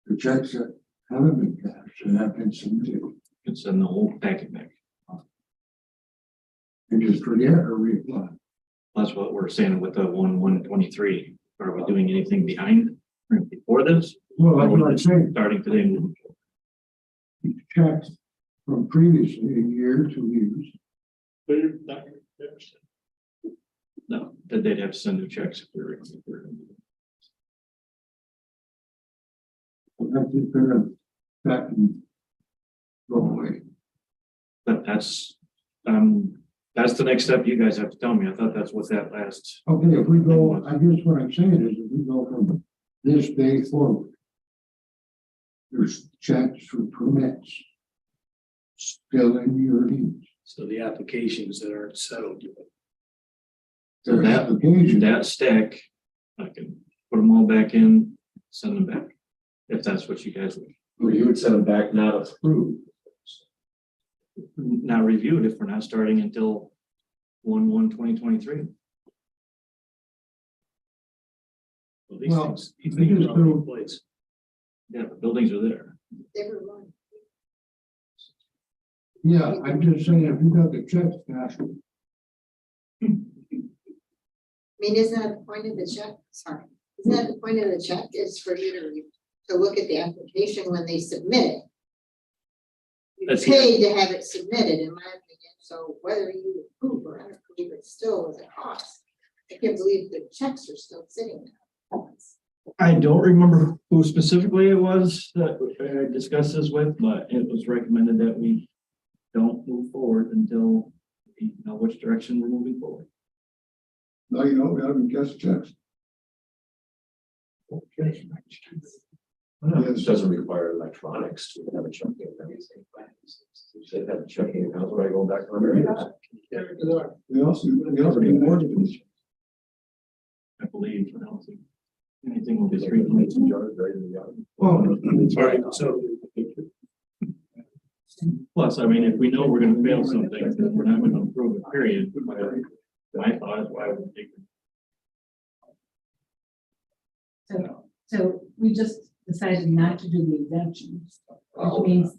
The checks that haven't been cashed and have been submitted, It's in the whole packet back. and just forget or reapply. That's what we're saying with the 1/1/23. Are we doing anything behind or before this? Well, that's what I'm saying, Starting today. and moving forward? checks from previously a year, 2 years. No, that they'd have to send their checks if we're. That's just gonna, that can go away. But that's the next step you guys have to tell me. I thought that's what that last. Okay, if we go, I guess what I'm saying is if we go from this day forward. There's checks for permits. Still in your needs. So the applications that aren't settled. Their that- application, That stack, I can put them all back in, send them back. If that's what you guys would, Or you would send them back not approved. not reviewed if we're not starting until 1/1/2023. Well, these Well, things I just are already in don't- place. Yeah, the buildings are there. Everyone. yeah, I'm just saying, if you got the checks cashed, I mean, isn't that the point of the check? Sorry. Isn't that the point of the check is for you to look at the application when they submit it? You That's- pay to have it submitted, in my opinion, so whether you approve or unapprove, it still is a cost. I can't believe the checks are still sitting there. I don't remember who specifically it was that I discussed this with, but it was recommended that we don't move forward until we know which direction we're moving forward. now you know, we haven't just checks. This doesn't require electronics to have a checking and everything. You said have a checking account, where I go back on there. We also need mortgages. I believe, I don't think anything will be three months. Well, All right, so Plus, I mean, if we know we're gonna fail something, then we're not gonna improve it, period. My thought is why would we take it? So we just decided not to do the exemptions, which means,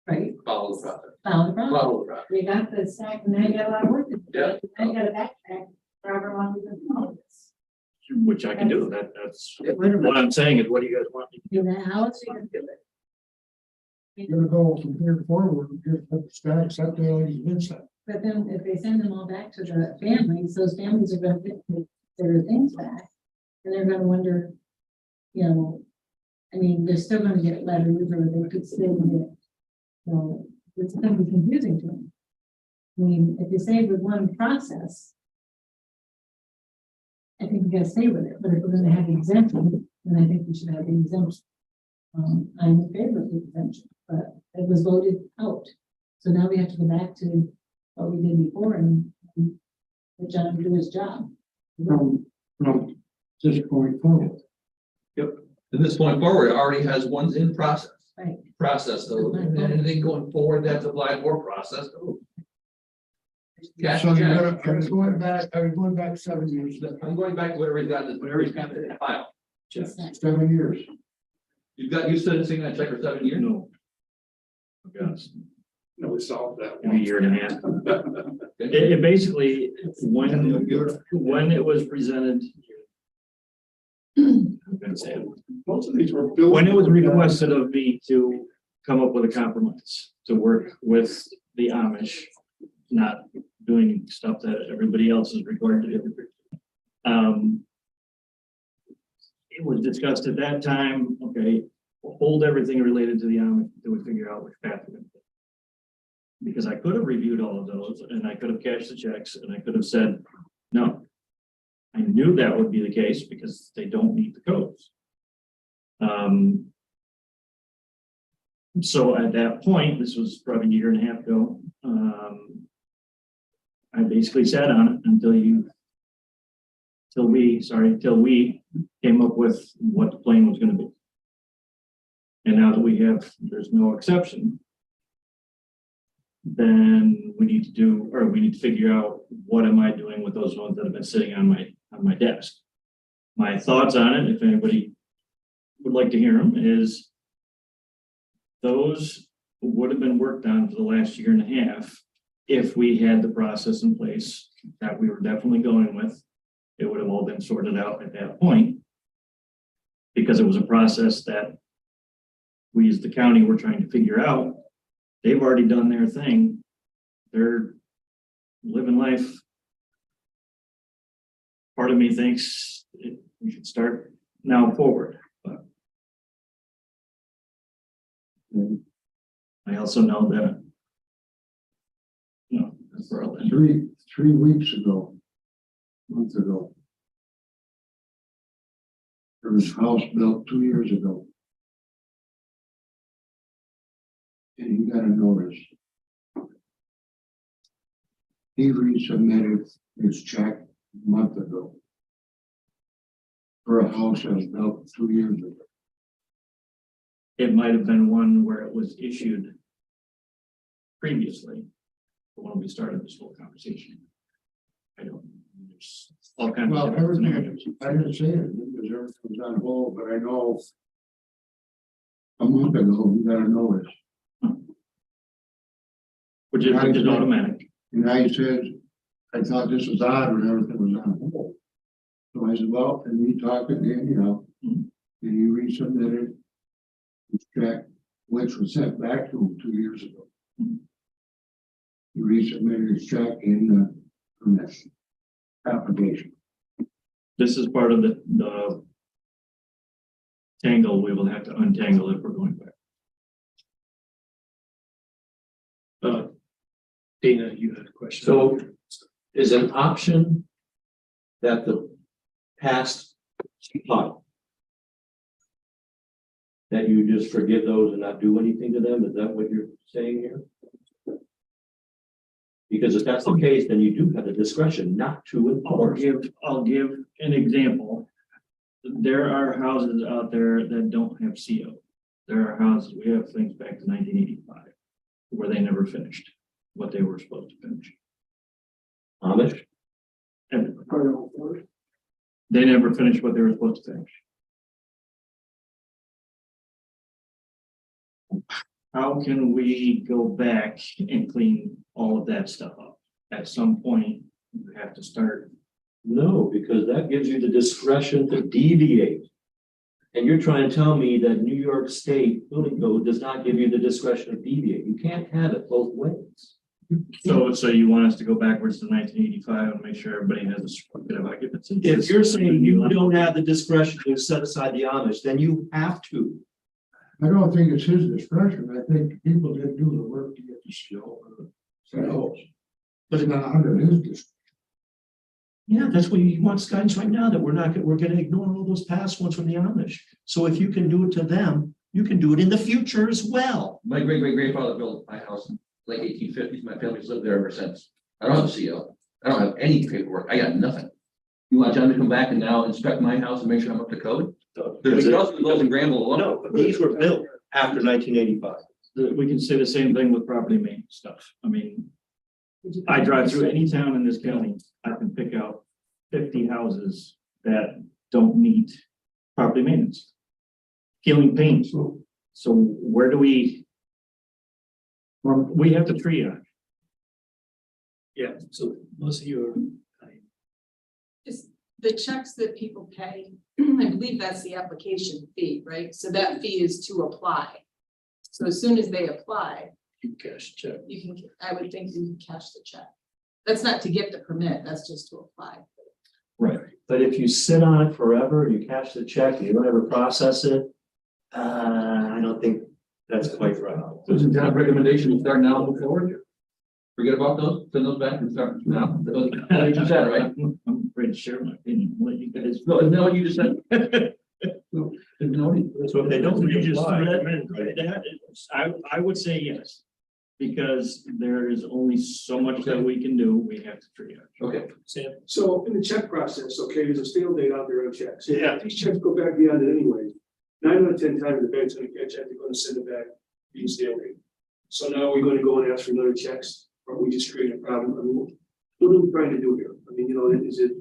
right, Follow the process. follow the process. Follow the process. We got the stack, and now you got a lot of work to do. Yeah. Now you got a backtrack forever long with all of this. Which I can do, that's, what I'm saying is, what do you guys want me to You know, how else are you gonna do it? You're gonna go from here forward, just put the stacks up there like he's been said. But then if they send them all back to the families, those families are gonna get their things back. And they're gonna wonder, you know, I mean, they're still gonna get letters, or they could still get, you know, it's gonna be confusing to them. I mean, if you say with one process, I think we gotta stay with it, but if we're gonna have exemption, then I think we should have the exemption. I'm in favor of the exemption, but it was voted out. So now we have to go back to what we did before and let John do his job. From this point forward. At this point forward, it already has ones in process. Right. Process, so anything going forward that's applied for process. Cash So you're check. gonna, are we going back 7 years, then? I'm going back to whatever he's got, whatever he's got in the file. Just that. 7 years. You said sitting on a check for 7 years? No. Yes, No, we solved that. in a year and a half. It basically, when it was presented. I'm gonna say it. Most of these were built. When it was requested of me to come up with a compromise, to work with the Amish, not doing stuff that everybody else is required to do. It was discussed at that time, okay, we'll hold everything related to the Amish until we figure out which path we're gonna take. Because I could have reviewed all of those, and I could have cashed the checks, and I could have said, no. I knew that would be the case because they don't meet the codes. So at that point, this was probably a year and a half ago, I basically sat on it until we came up with what the plan was gonna be. And now that there's no exception, then we need to figure out what am I doing with those ones that have been sitting on my desk. My thoughts on it, if anybody would like to hear them, is those would have been worked on for the last year and a half if we had the process in place that we were definitely going with. It would have all been sorted out at that point because it was a process that we as the county were trying to figure out. They've already done their thing. They're living life. Part of me thinks we should start now forward, but I also know that, for all that. 3 weeks ago, months ago. There was a house built 2 years ago. And he got a notice. He resubmitted his check a month ago. For a house that was built 2 years ago. It might have been one where it was issued previously, when we started this whole conversation. I don't, there's all kinds Well, of different everything, scenarios. I didn't say it because everything was on hold, but I know. A month ago, he got a notice. Which is automatic. And I said, I thought this was odd when everything was on hold. So I said, well, and we talked again, and he resubmitted his check, which was sent back to him 2 years ago. He resubmitted his check in the permit application. This is part of the tangle we will have to untangle if we're going back. Dana, you had a question. So is an option that the past supply that you just forgive those and not do anything to them? Is that what you're saying here? Because if that's the case, then you do have the discretion not to enforce. I'll give an example. There are houses out there that don't have CO. There are houses, we have things back to 1985 where they never finished what they were supposed to finish. Amish, And they never finished what they were supposed to finish. How can we go back and clean all of that stuff up? At some point, you have to start. no, because that gives you the discretion to deviate. And you're trying to tell me that New York State building code does not give you the discretion to deviate. You can't have it both ways. So you want us to go backwards to 1985 and make sure everybody has a certificate of occupancy? If you're saying you don't have the discretion to set aside the Amish, then you have to. I don't think it's his discretion. I think people didn't do the work to get the skill. So, but it's not under his discretion. Yeah, that's what you want guidance right now, that we're gonna ignore all those past ones from the Amish. So if you can do it to them, you can do it in the future as well. My great-great-grandfather built my house in late 1850s. My family's lived there ever since. I don't have a CO. I don't have any paperwork. I got nothing. You want John to come back and now inspect my house and make sure I'm up to code? There's a house that goes in Granville alone. No, but these were built after 1985. We can say the same thing with property maintenance stuff. I mean, I drive through any town in this county, I can pick out 50 houses that don't meet property maintenance. Peeling paint. So where do we? We have to triage. Yeah, so most of you are. Just the checks that people pay, I believe that's the application fee, right? So that fee is to apply. So as soon as they apply, You cash check. you can, I would think you can cash the check. That's not to get the permit, that's just to apply. Right. But if you sit on it forever, you cash the check, and you don't ever process it, I don't think that's quite right. So is John's recommendation to start now and move forward? Forget about those, send those back and start now. That's what you said, right? I'm afraid to share my opinion. What you guys. No, isn't that what you just said? So if they don't You just reapply, recommend, right? That is- I would say yes. Because there is only so much that we can do. We have to triage. Okay. Sam, So in the check process, okay, there's a stale date out there on checks. Yeah. These checks go back beyond it anyway. 9 out of 10 times the bank's gonna catch it, they're gonna send it back being stale date. So now we're gonna go and ask for another checks, or we just create a problem. I mean, what are we trying to do here? I mean, you know, is it?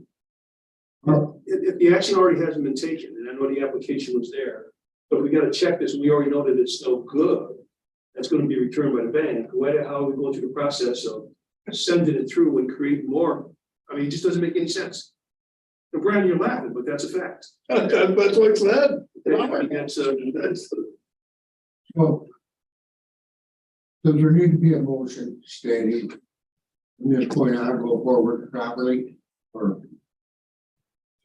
If the action already hasn't been taken, and I know the application was there, but we gotta check this, and we already know that it's still good. That's gonna be returned by the bank. How are we going through the process of sending it through and creating more? I mean, it just doesn't make any sense. And Brian, you're laughing, but that's a fact. That's what I said. That's. Well, does there need to be a motion stating from this point on go forward properly or?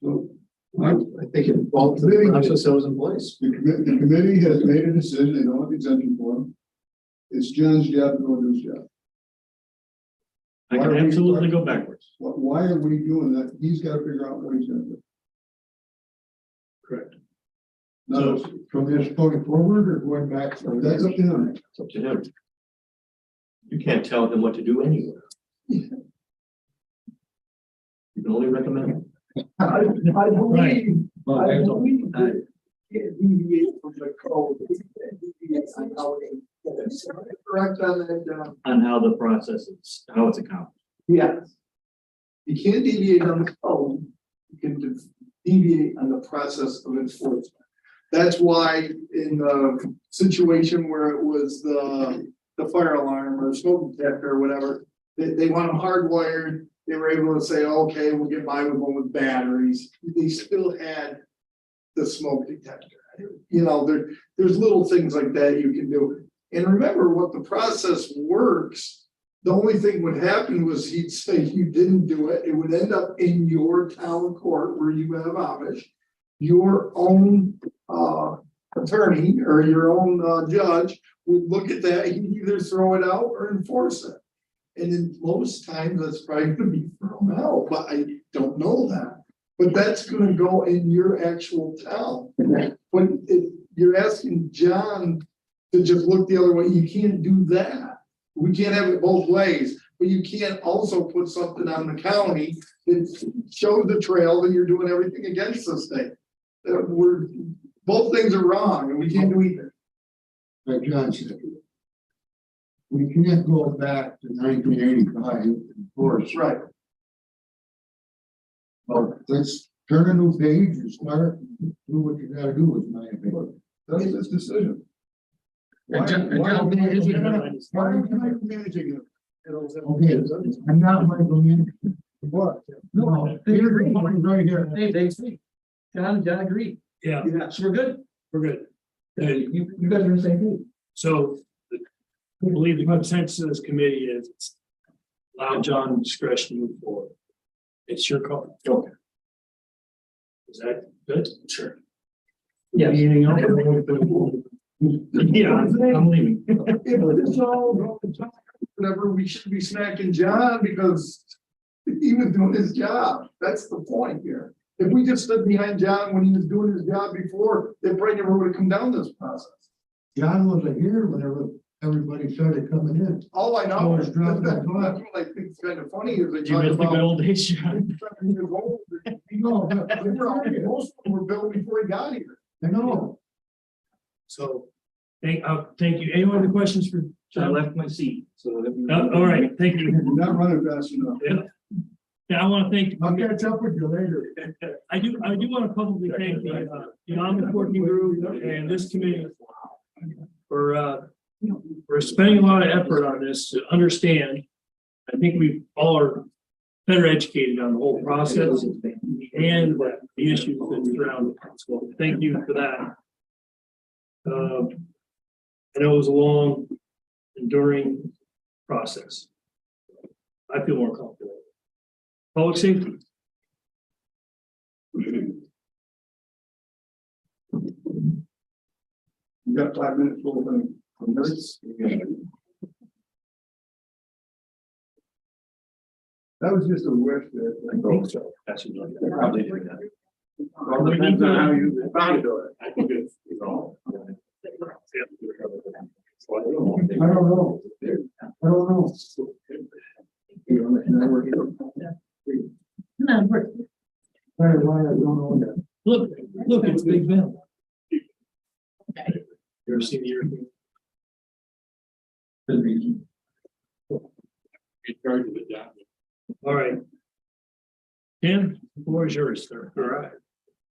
So I think it, well, the process that was in place. The committee has made a decision, they don't have exemption for them. It's John's job to go do his job. I can absolutely go backwards. Why are we doing that? He's got to figure out what he's gonna do. Correct. Now, from this point forward or going back, so that's up to him. it's up to him. You can't tell him what to do anyway. You can only recommend. I believe, Well, I I- believe that can't deviate from the code. Deviate on how it is. Correct on that, On how the process is, how it's accomplished. yes. You can't deviate on the code, you can deviate on the process of enforcement. That's why in the situation where it was the fire alarm or smoke detector or whatever, they want them hardwired, they were able to say, okay, we'll get by with one with batteries. They still had the smoke detector. You know, there's little things like that you can do. And remember what the process works. The only thing would happen was he'd say you didn't do it. It would end up in your town court where you have Amish. Your own attorney or your own judge would look at that, he'd either throw it out or enforce it. And in most times, that's probably gonna be thrown out, but I don't know that. But that's gonna go in your actual town. But if you're asking John to just look the other way, you can't do that. We can't have it both ways, but you can't also put something on the county that shows the trail that you're doing everything against the state. Both things are wrong and we can't do either. Like John said. we can't go back to 1985, of course. Right. Well, let's turn a new page and start, do what you gotta do with my opinion. That's his decision. And John, is it- Why are you micromanaging it? Okay, I'm not micromanaging. What? No, they Here's agree. the point right here. They agree. John agreed. Yeah, So we're good. we're good. You guys are on the same page. So I believe the consensus of this committee is it's allow John discretion to move forward. It's your call. Okay. Is that good? Sure. Yes. Anything else? Yeah, I'm leaving. Yeah, but it's all whatever, we should be smacking John because he was doing his job. That's the point here. If we just stood behind John when he was doing his job before, it probably never would have come down this process. John wasn't here whenever everybody started coming in. All I know is Oh, it's dropped that's off. what I think is kind of funny is they You talk missed the good about. old days, John. 7 years old. No, They were all- most of them were built before he got here. I know. So, thank you. Any other questions for John? left my seat, so. All right, thank you. You're not running fast enough. Yeah, I want to thank, I'll catch up with you later. I do want to publicly thank the Amish Working Group and this committee for spending a lot of effort on this to understand. I think we all are better educated on the whole process and the issues that surround it. So thank you for that. I know it was a long, enduring process. I feel more comfortable. Public safety. You got 5 minutes full of minutes. That was just a wish that. I think so. Probably doing that. Well, it depends on how you respond to it. I think it's all. I don't know. I don't know. No, we're- Why, I don't know that. Look, it's Big Ben. You ever seen the European? In charge of it, John. All right. Ken, the floor is yours, sir. All right.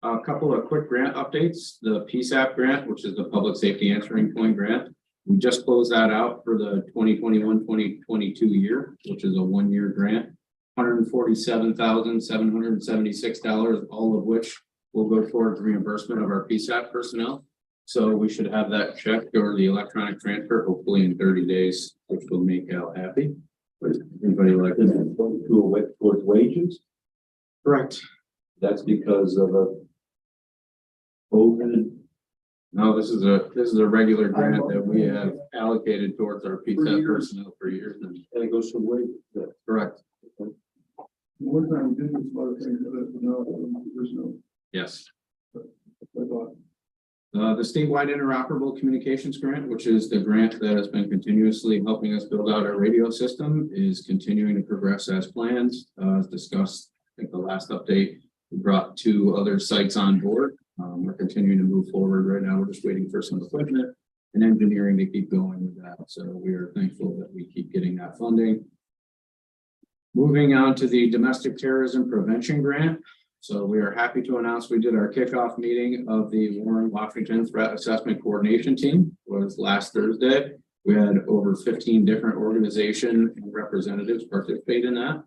A couple of quick grant updates. The PSAP grant, which is the Public Safety Answering Point Grant. We just closed that out for the 2021-2022 year, which is a 1-year grant. $147,776, all of which will go towards reimbursement of our PSAP personnel. So we should have that check or the electronic transfer hopefully in 30 days, which will make Al happy. But anybody like this? Towards wages, Correct. that's because of a. COVID. No, this is a regular grant that we have allocated towards our PSAP personnel for years. And it goes to wages. Correct. More time, business, a lot of things, there's no. Yes. I thought, The statewide interoperable communications grant, which is the grant that has been continuously helping us build out our radio system, is continuing to progress as planned. As discussed, I think the last update, we brought 2 other sites on board. We're continuing to move forward right now. We're just waiting for some equipment and engineering to keep going with that. So we are thankful that we keep getting that funding. Moving on to the domestic terrorism prevention grant. So we are happy to announce we did our kickoff meeting of the Warren Washington Threat Assessment Coordination Team was last Thursday. We had over 15 different organizations and representatives participate in that.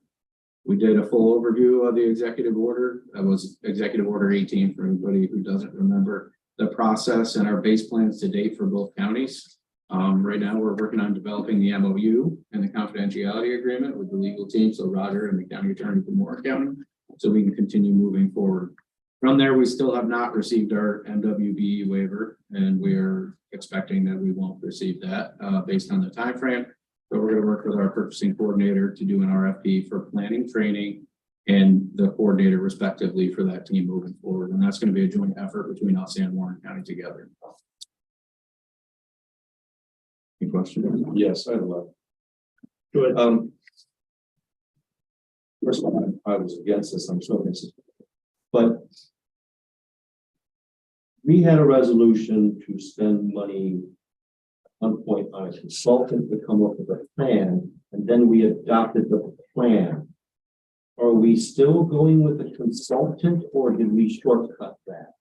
We did a full overview of the executive order. That was Executive Order 18 for anybody who doesn't remember the process and our base plans to date for both counties. Right now, we're working on developing the MOU and the confidentiality agreement with the legal team. So Roger and the county attorney for Moore County, so we can continue moving forward. From there, we still have not received our MWBE waiver, and we are expecting that we won't receive that based on the time frame. So we're going to work with our purchasing coordinator to do an RFP for planning, training, and the coordinator respectively for that team moving forward. And that's going to be a joint effort between us and Warren County together. Any questions? Yes, I love. Go ahead. First of all, I was against this, I'm so against it. But we had a resolution to spend money at one point a consultant to come up with a plan, and then we adopted the plan. Are we still going with a consultant, or did we shortcut that?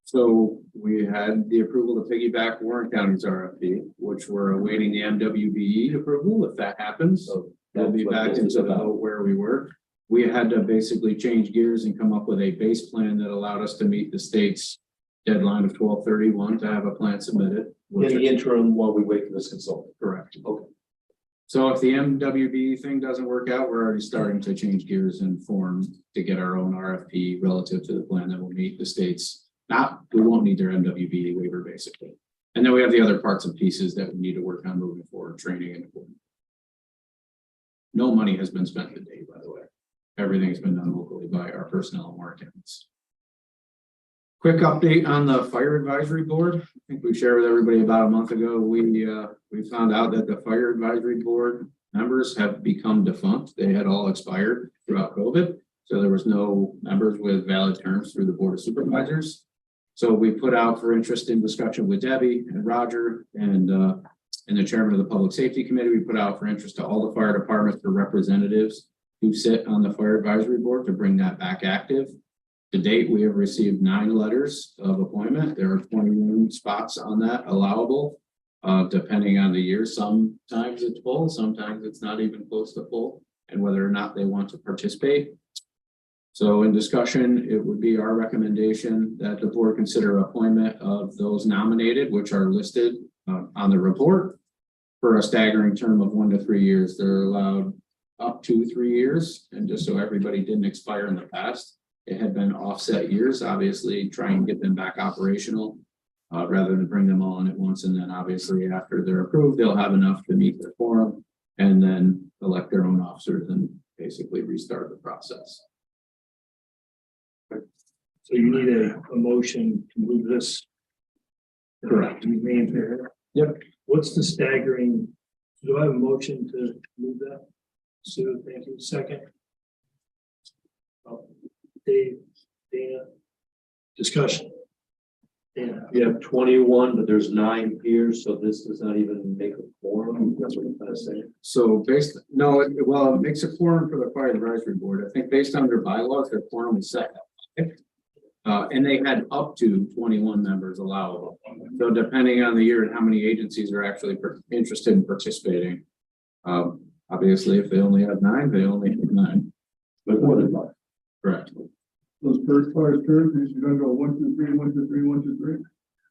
So we had the approval to piggyback Warren County's RFP, which we're awaiting the MWBE approval. If that happens, So we'll be that's what back this into is the about. boat where we were. We had to basically change gears and come up with a base plan that allowed us to meet the state's deadline of 12/31 to have a plan submitted. In the interim, while we wait for this consultant. Correct. Okay. So if the MWB thing doesn't work out, we're already starting to change gears and form to get our own RFP relative to the plan that will meet the state's. We won't need their MWB waiver basically. And then we have the other parts and pieces that we need to work on moving forward, training and equipment. No money has been spent to date, by the way. Everything's been done locally by our personnel and more accountants. Quick update on the fire advisory board. I think we shared with everybody about a month ago. We found out that the fire advisory board members have become defunct. They had all expired throughout COVID. So there was no members with valid terms through the board of supervisors. So we put out for interest in discussion with Debbie and Roger and the chairman of the public safety committee. We put out for interest to all the fire departments for representatives who sit on the fire advisory board to bring that back active. To date, we have received 9 letters of appointment. There are 21 spots on that allowable, depending on the year. Sometimes it's full, sometimes it's not even close to full, and whether or not they want to participate. So in discussion, it would be our recommendation that the board consider appointment of those nominated, which are listed on the report, for a staggering term of 1 to 3 years. They're allowed up to 3 years, and just so everybody didn't expire in the past. It had been offset years, obviously try and get them back operational rather than bring them all in at once. And then obviously after they're approved, they'll have enough to meet their quorum and then elect their own officers and basically restart the process. So you need a motion to move this. Correct. Yep. What's the staggering? Do I have a motion to move that? Sue, thank you. Second. Dave, Dana. Discussion. Dana. You have 21, but there's 9 peers, so this does not even make a quorum. That's what I'm trying to say. So it makes a quorum for the fire advisory board. I think based on their bylaws, their quorum is set. And they had up to 21 members allowable. So depending on the year and how many agencies are actually interested in participating. Obviously, if they only have 9, they only have 9. But more than 5. Correct. Those first fire Thursdays, you're gonna go 1, 2, 3, 1, 2, 3, 1, 2, 3.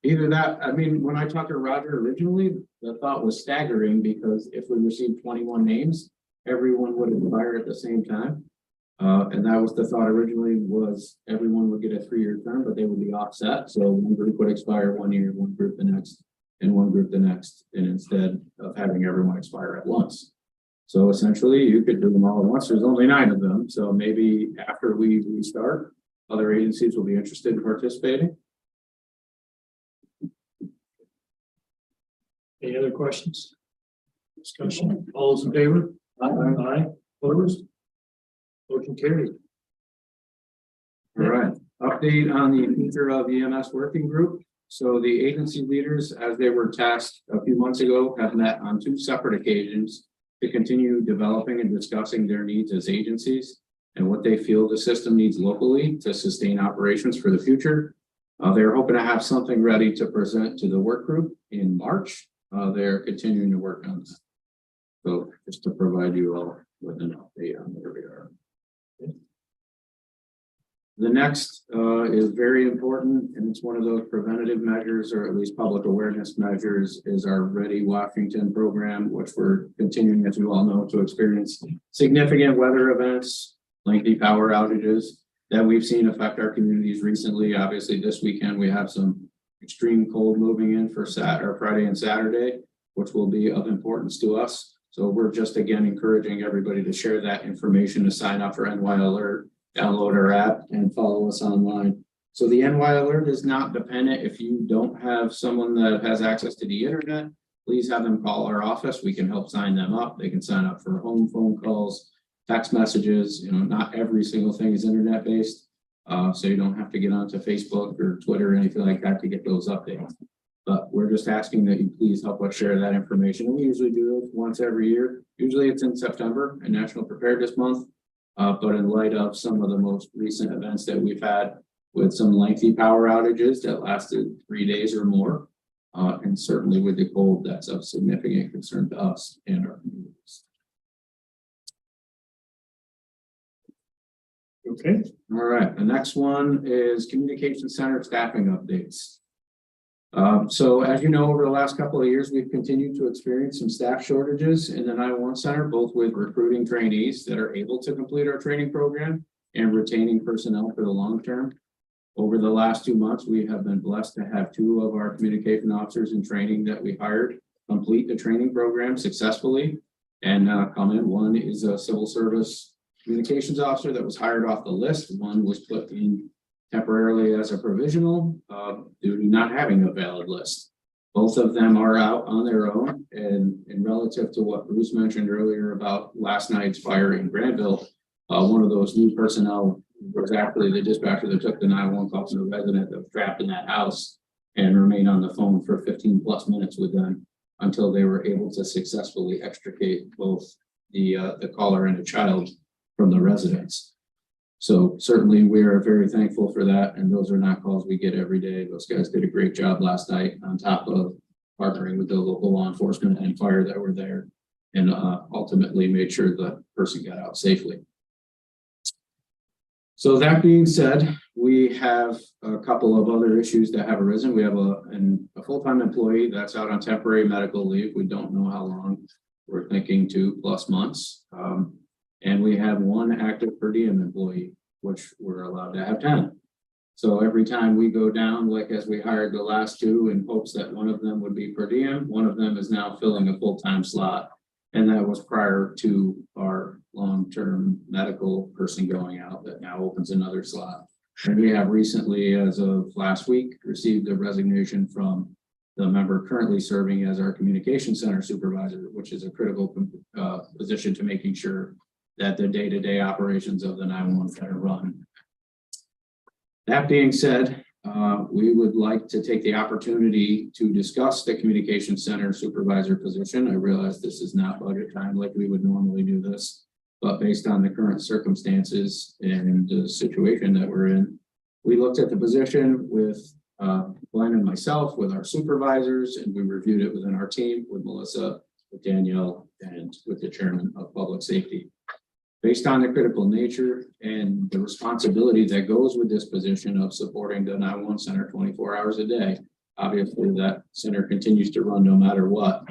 Either that, I mean, when I talked to Roger originally, the thought was staggering because if we received 21 names, everyone would expire at the same time. And that was the thought originally, was everyone would get a 3-year term, but they would be offset. So one group would expire 1 year, one group the next, and one group the next, and instead of having everyone expire at once. So essentially you could do them all at once. There's only 9 of them. So maybe after we restart, other agencies will be interested in participating. Any other questions? Discussion. All those in favor? Aye. Opposed? Motion carried. All right, update on the future of EMS working group. So the agency leaders, as they were tasked a few months ago, have met on 2 separate occasions to continue developing and discussing their needs as agencies and what they feel the system needs locally to sustain operations for the future. They're hoping to have something ready to present to the work group in March. They're continuing to work on that. So just to provide you all with an update on where we are. The next is very important, and it's one of those preventative measures, or at least public awareness measures, is our Ready Washington program, which we're continuing, as you all know, to experience significant weather events, lengthy power outages that we've seen affect our communities recently. Obviously, this weekend we have some extreme cold moving in for Friday and Saturday, which will be of importance to us. So we're just again encouraging everybody to share that information, to sign up for NY Alert, download our app, and follow us online. So the NY Alert is not dependent. If you don't have someone that has access to the internet, please have them call our office. We can help sign them up. They can sign up for home phone calls, text messages. You know, not every single thing is internet based. So you don't have to get onto Facebook or Twitter or anything like that to get those updates. But we're just asking that you please help us share that information. And we usually do it once every year. Usually it's in September and National Preparedness Month. But in light of some of the most recent events that we've had with some lengthy power outages that lasted 3 days or more, and certainly with the cold, that's of significant concern to us and our communities. Okay, All right, the next one is Communication Center staffing updates. So as you know, over the last couple of years, we've continued to experience some staff shortages in the 911 center, both with recruiting trainees that are able to complete our training program and retaining personnel for the long term. Over the last 2 months, we have been blessed to have 2 of our communication officers in training that we hired complete the training program successfully and come in. One is a civil service communications officer that was hired off the list. One was put in temporarily as a provisional due to not having a valid list. Both of them are out on their own, and relative to what Bruce mentioned earlier about last night's fire in Granville, one of those new personnel was actually the dispatcher that took the 911 call to the resident that was trapped in that house and remained on the phone for 15+ minutes with them until they were able to successfully extricate both the caller and the child from the residence. So certainly we are very thankful for that. And those are not calls we get every day. Those guys did a great job last night on top of partnering with the local law enforcement and fire that were there and ultimately made sure the person got out safely. So that being said, we have a couple of other issues that have arisen. We have a full-time employee that's out on temporary medical leave. We don't know how long. We're thinking 2+ months. And we have 1 active per diem employee, which we're allowed to have 10. So every time we go down, like as we hired the last 2 in hopes that one of them would be per diem, one of them is now filling a full-time slot. And that was prior to our long-term medical person going out that now opens another slot. And we have recently, as of last week, received a resignation from the member currently serving as our communication center supervisor, which is a critical position to making sure that the day-to-day operations of the 911 center run. That being said, we would like to take the opportunity to discuss the communication center supervisor position. I realize this is not budget time like we would normally do this, but based on the current circumstances and the situation that we're in, we looked at the position with Glenn and myself, with our supervisors, and we reviewed it within our team with Melissa, with Danielle, and with the chairman of public safety. Based on the critical nature and the responsibility that goes with this position of supporting the 911 center 24 hours a day, obviously that center continues to run no matter what.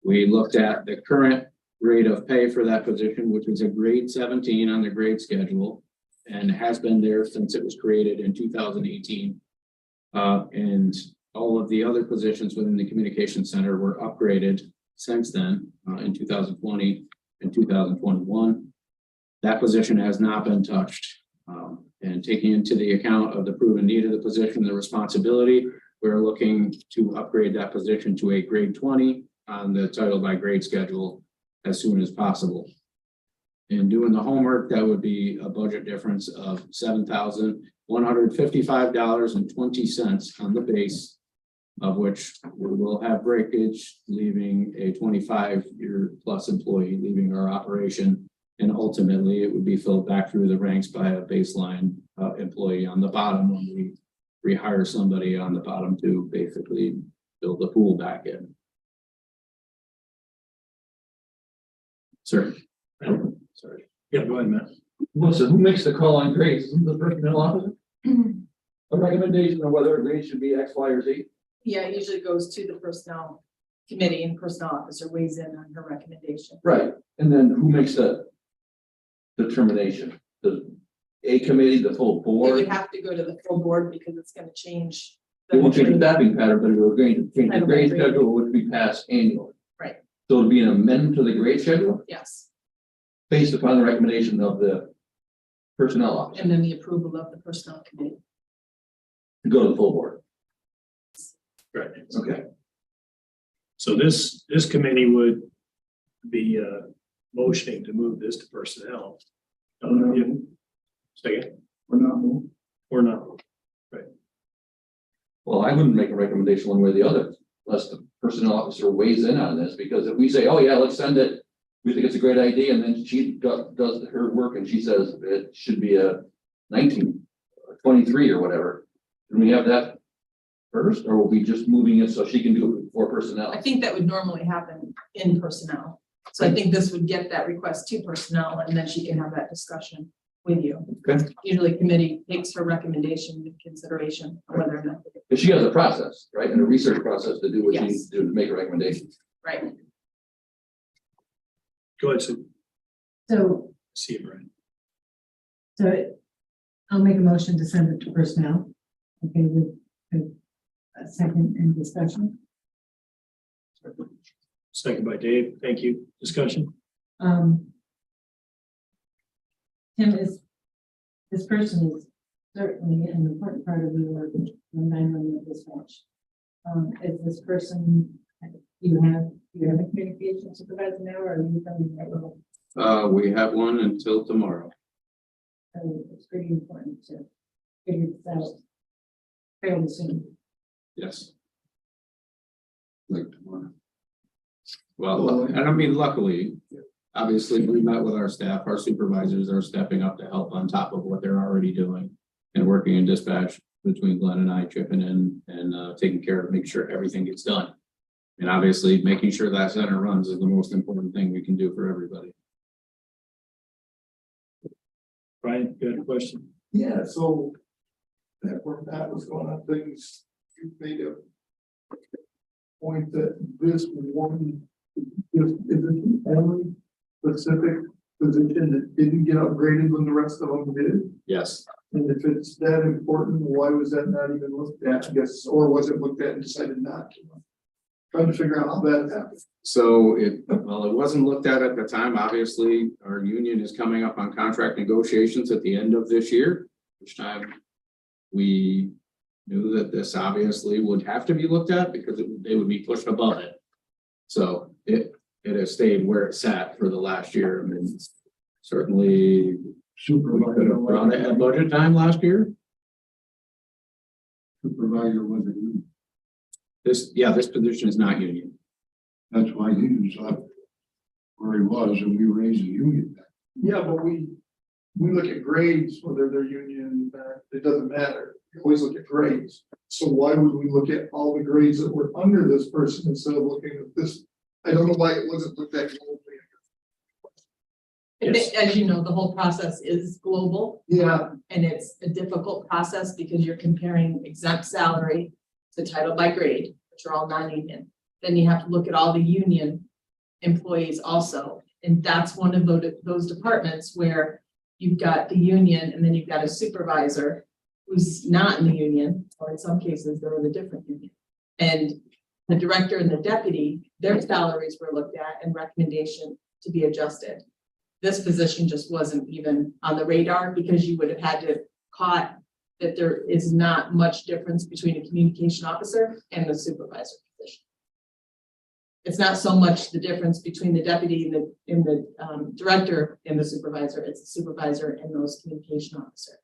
We looked at the current rate of pay for that position, which is a grade 17 on the grade schedule and has been there since it was created in 2018. And all of the other positions within the communication center were upgraded since then in 2020 and 2021. That position has not been touched. And taking into the account of the proven need of the position, the responsibility, we're looking to upgrade that position to a grade 20 on the title by grade schedule as soon as possible. In doing the homework, that would be a budget difference of $7,155.20 on the base, of which we will have breakage, leaving a 25-year+ employee leaving our operation. And ultimately, it would be filled back through the ranks by a baseline employee on the bottom when we rehire somebody on the bottom to basically build the pool back in. Sir. Sorry. yeah, go ahead, Matt. Melissa, who makes the call on grades? Isn't the personnel officer? A recommendation on whether a grade should be X, Y, or Z? Yeah, it usually goes to the personnel committee and personnel officer weighs in on her recommendation. Right, and then who makes the determination? The A committee, the full It board? would have to go to the full board because it's gonna change. It won't change the staffing pattern, but it will change the Title by grade grade. schedule, which we pass annually. Right. So it'll be an amendment to the grade schedule Yes, based upon the recommendation of the personnel officer and then the approval of the personnel committee. to go to the full board. Right. Okay. So this committee would be motioning to move this to personnel. Second, We're not moving. or not. Right. Well, I wouldn't make a recommendation one way or the other, unless the personnel officer weighs in on this, because if we say, oh yeah, let's send it. We think it's a great idea, and then she does her work and she says it should be a 19 or 23 or whatever. Can we have that first, or are we just moving it so she can do it for personnel? I think that would normally happen in personnel. So I think this would get that request to personnel and then she can have that discussion with you. Okay. Usually committee takes her recommendation into consideration on whether or not. But she has a process, right, and a research process to do what she Yes. needs to do to make a recommendation. Right. Go ahead, Sue. So, See you, Brian. so I'll make a motion to send it to personnel. Okay, with a second in discussion. Second by Dave. Thank you. Discussion. Tim, this person is certainly an important part of your 911 dispatch. Is this person, do you have a communication supervisor now, or are you coming that role? We have one until tomorrow. So it's pretty important to figure this out fairly soon. Yes. Like tomorrow. Well, and I mean, luckily, obviously, we met with our staff, our supervisors are stepping up to help on top of what they're already doing. And working in dispatch between Glenn and I, chipping in and taking care of, make sure everything gets done. And obviously, making sure that center runs is the most important thing we can do for everybody. Brian, you had a question? Yeah, so that where Pat was going on things, you made a point that this one, is it an only specific position that didn't get upgraded when the rest of them did? Yes. And if it's that important, why was that not even looked at, I guess, or was it looked at and decided not to? Trying to figure out how that happened. So it wasn't looked at the time. Obviously, our union is coming up on contract negotiations at the end of this year, which time we knew that this obviously would have to be looked at because they would be pushed above it. So it has stayed where it sat for the last year. I mean, certainly Supervisor. around at budget time last year. Supervisor was a union. This position is not union. That's why he was up where he was and we raised the union. Yeah, but we look at grades, whether they're union, it doesn't matter. We always look at grades. So why would we look at all the grades that were under this person instead of looking at this? I don't know why it wasn't looked at globally. Yes. As you know, the whole process is global Yeah, and it's a difficult process because you're comparing exempt salary to title by grade, which are all non-union. Then you have to look at all the union employees also. And that's one of those departments where you've got the union and then you've got a supervisor who's not in the union, or in some cases, they're in a different union. And the director and the deputy, their salaries were looked at and recommendation to be adjusted. This position just wasn't even on the radar because you would have had to caught that there is not much difference between a communication officer and the supervisor position. It's not so much the difference between the deputy and the director and the supervisor, it's the supervisor and those communication officer.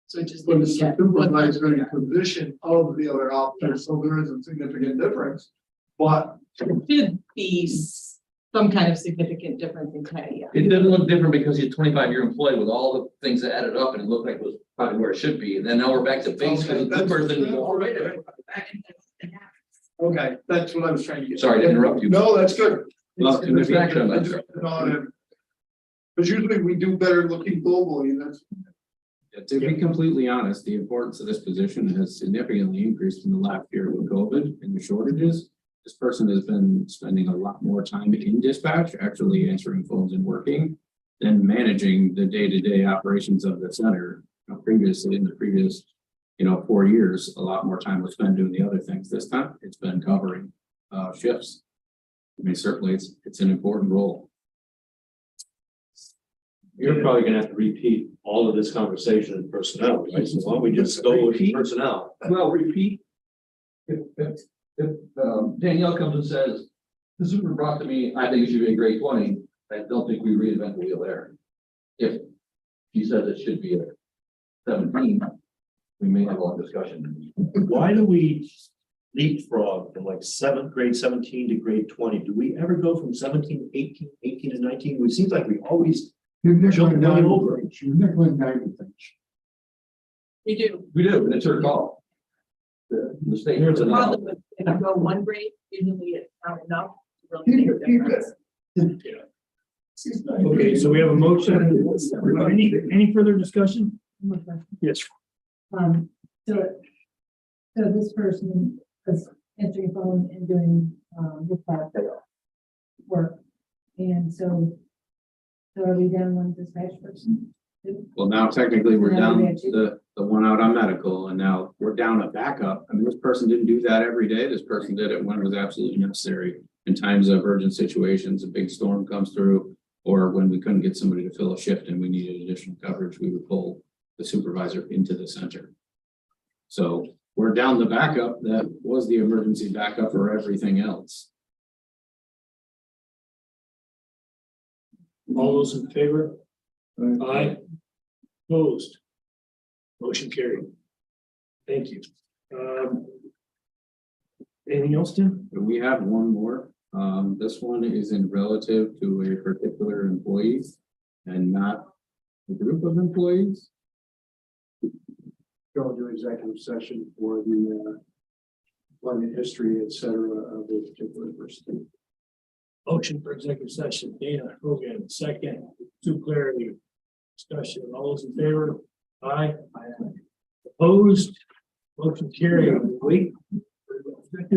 So it just but didn't it's the get. supervisor in the position of the other officers, so there is a significant difference. But Should be some kind of significant difference in pay, yeah. It doesn't look different because he's a 25-year employee with all the things that added up and it looked like it was probably where it should be. And then now we're back to base because the person. okay, that's what I was trying to get. Sorry to interrupt you. No, that's good. Well, It's- in this action, I just thought of- Because usually we do better looking globally, and that's. To be completely honest, the importance of this position has significantly increased in the last year with COVID and the shortages. This person has been spending a lot more time in dispatch, actually answering phones and working, than managing the day-to-day operations of the center. Previously, in the previous, 4 years, a lot more time was spent doing the other things. This time, it's been covering shifts. I mean, certainly, it's an important role. You're probably gonna have to repeat all of this conversation in personnel, right? So why don't we just go with personnel? Well, repeat. If Danielle comes and says, the super brought to me, I think it should be a grade 20, I don't think we reinvent the wheel there. If she says it should be a 17, we may have a long discussion. Why do we leapfrog from like seventh grade 17 to grade 20? Do we ever go from 17 to 18, 18 to 19? It seems like we always jump right over it. You're not going down things. We do. We do, and it's our call. The state. If you go one grade, usually it's not enough to really make a difference. Okay, so we have a motion. Any further discussion? One more question. Yes. So this person is answering phone and doing, dispatch work. And so are we down one dispatch person? Well, now technically we're Now down we have two. the one out on medical and now we're down a backup. I mean, this person didn't do that every day. This person did it when it was absolutely necessary. In times of urgent situations, a big storm comes through, or when we couldn't get somebody to fill a shift and we needed additional coverage, we would pull the supervisor into the center. So we're down the backup that was the emergency backup for everything else. All those in favor? Aye. Opposed? Motion carried. Thank you. Anything else, Tim? We have one more. This one is in relative to a particular employee and not a group of employees. Go into executive session for the employment history, et cetera, of a particular person. Motion for executive session, Dana Hogan, second, to clarity. Discussion, all those in favor? Aye. Opposed? Motion carried. Wait.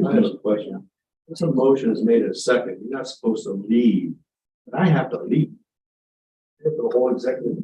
I have a question. Once a motion is made in a second, you're not supposed to leave, but I have to leave. The whole executive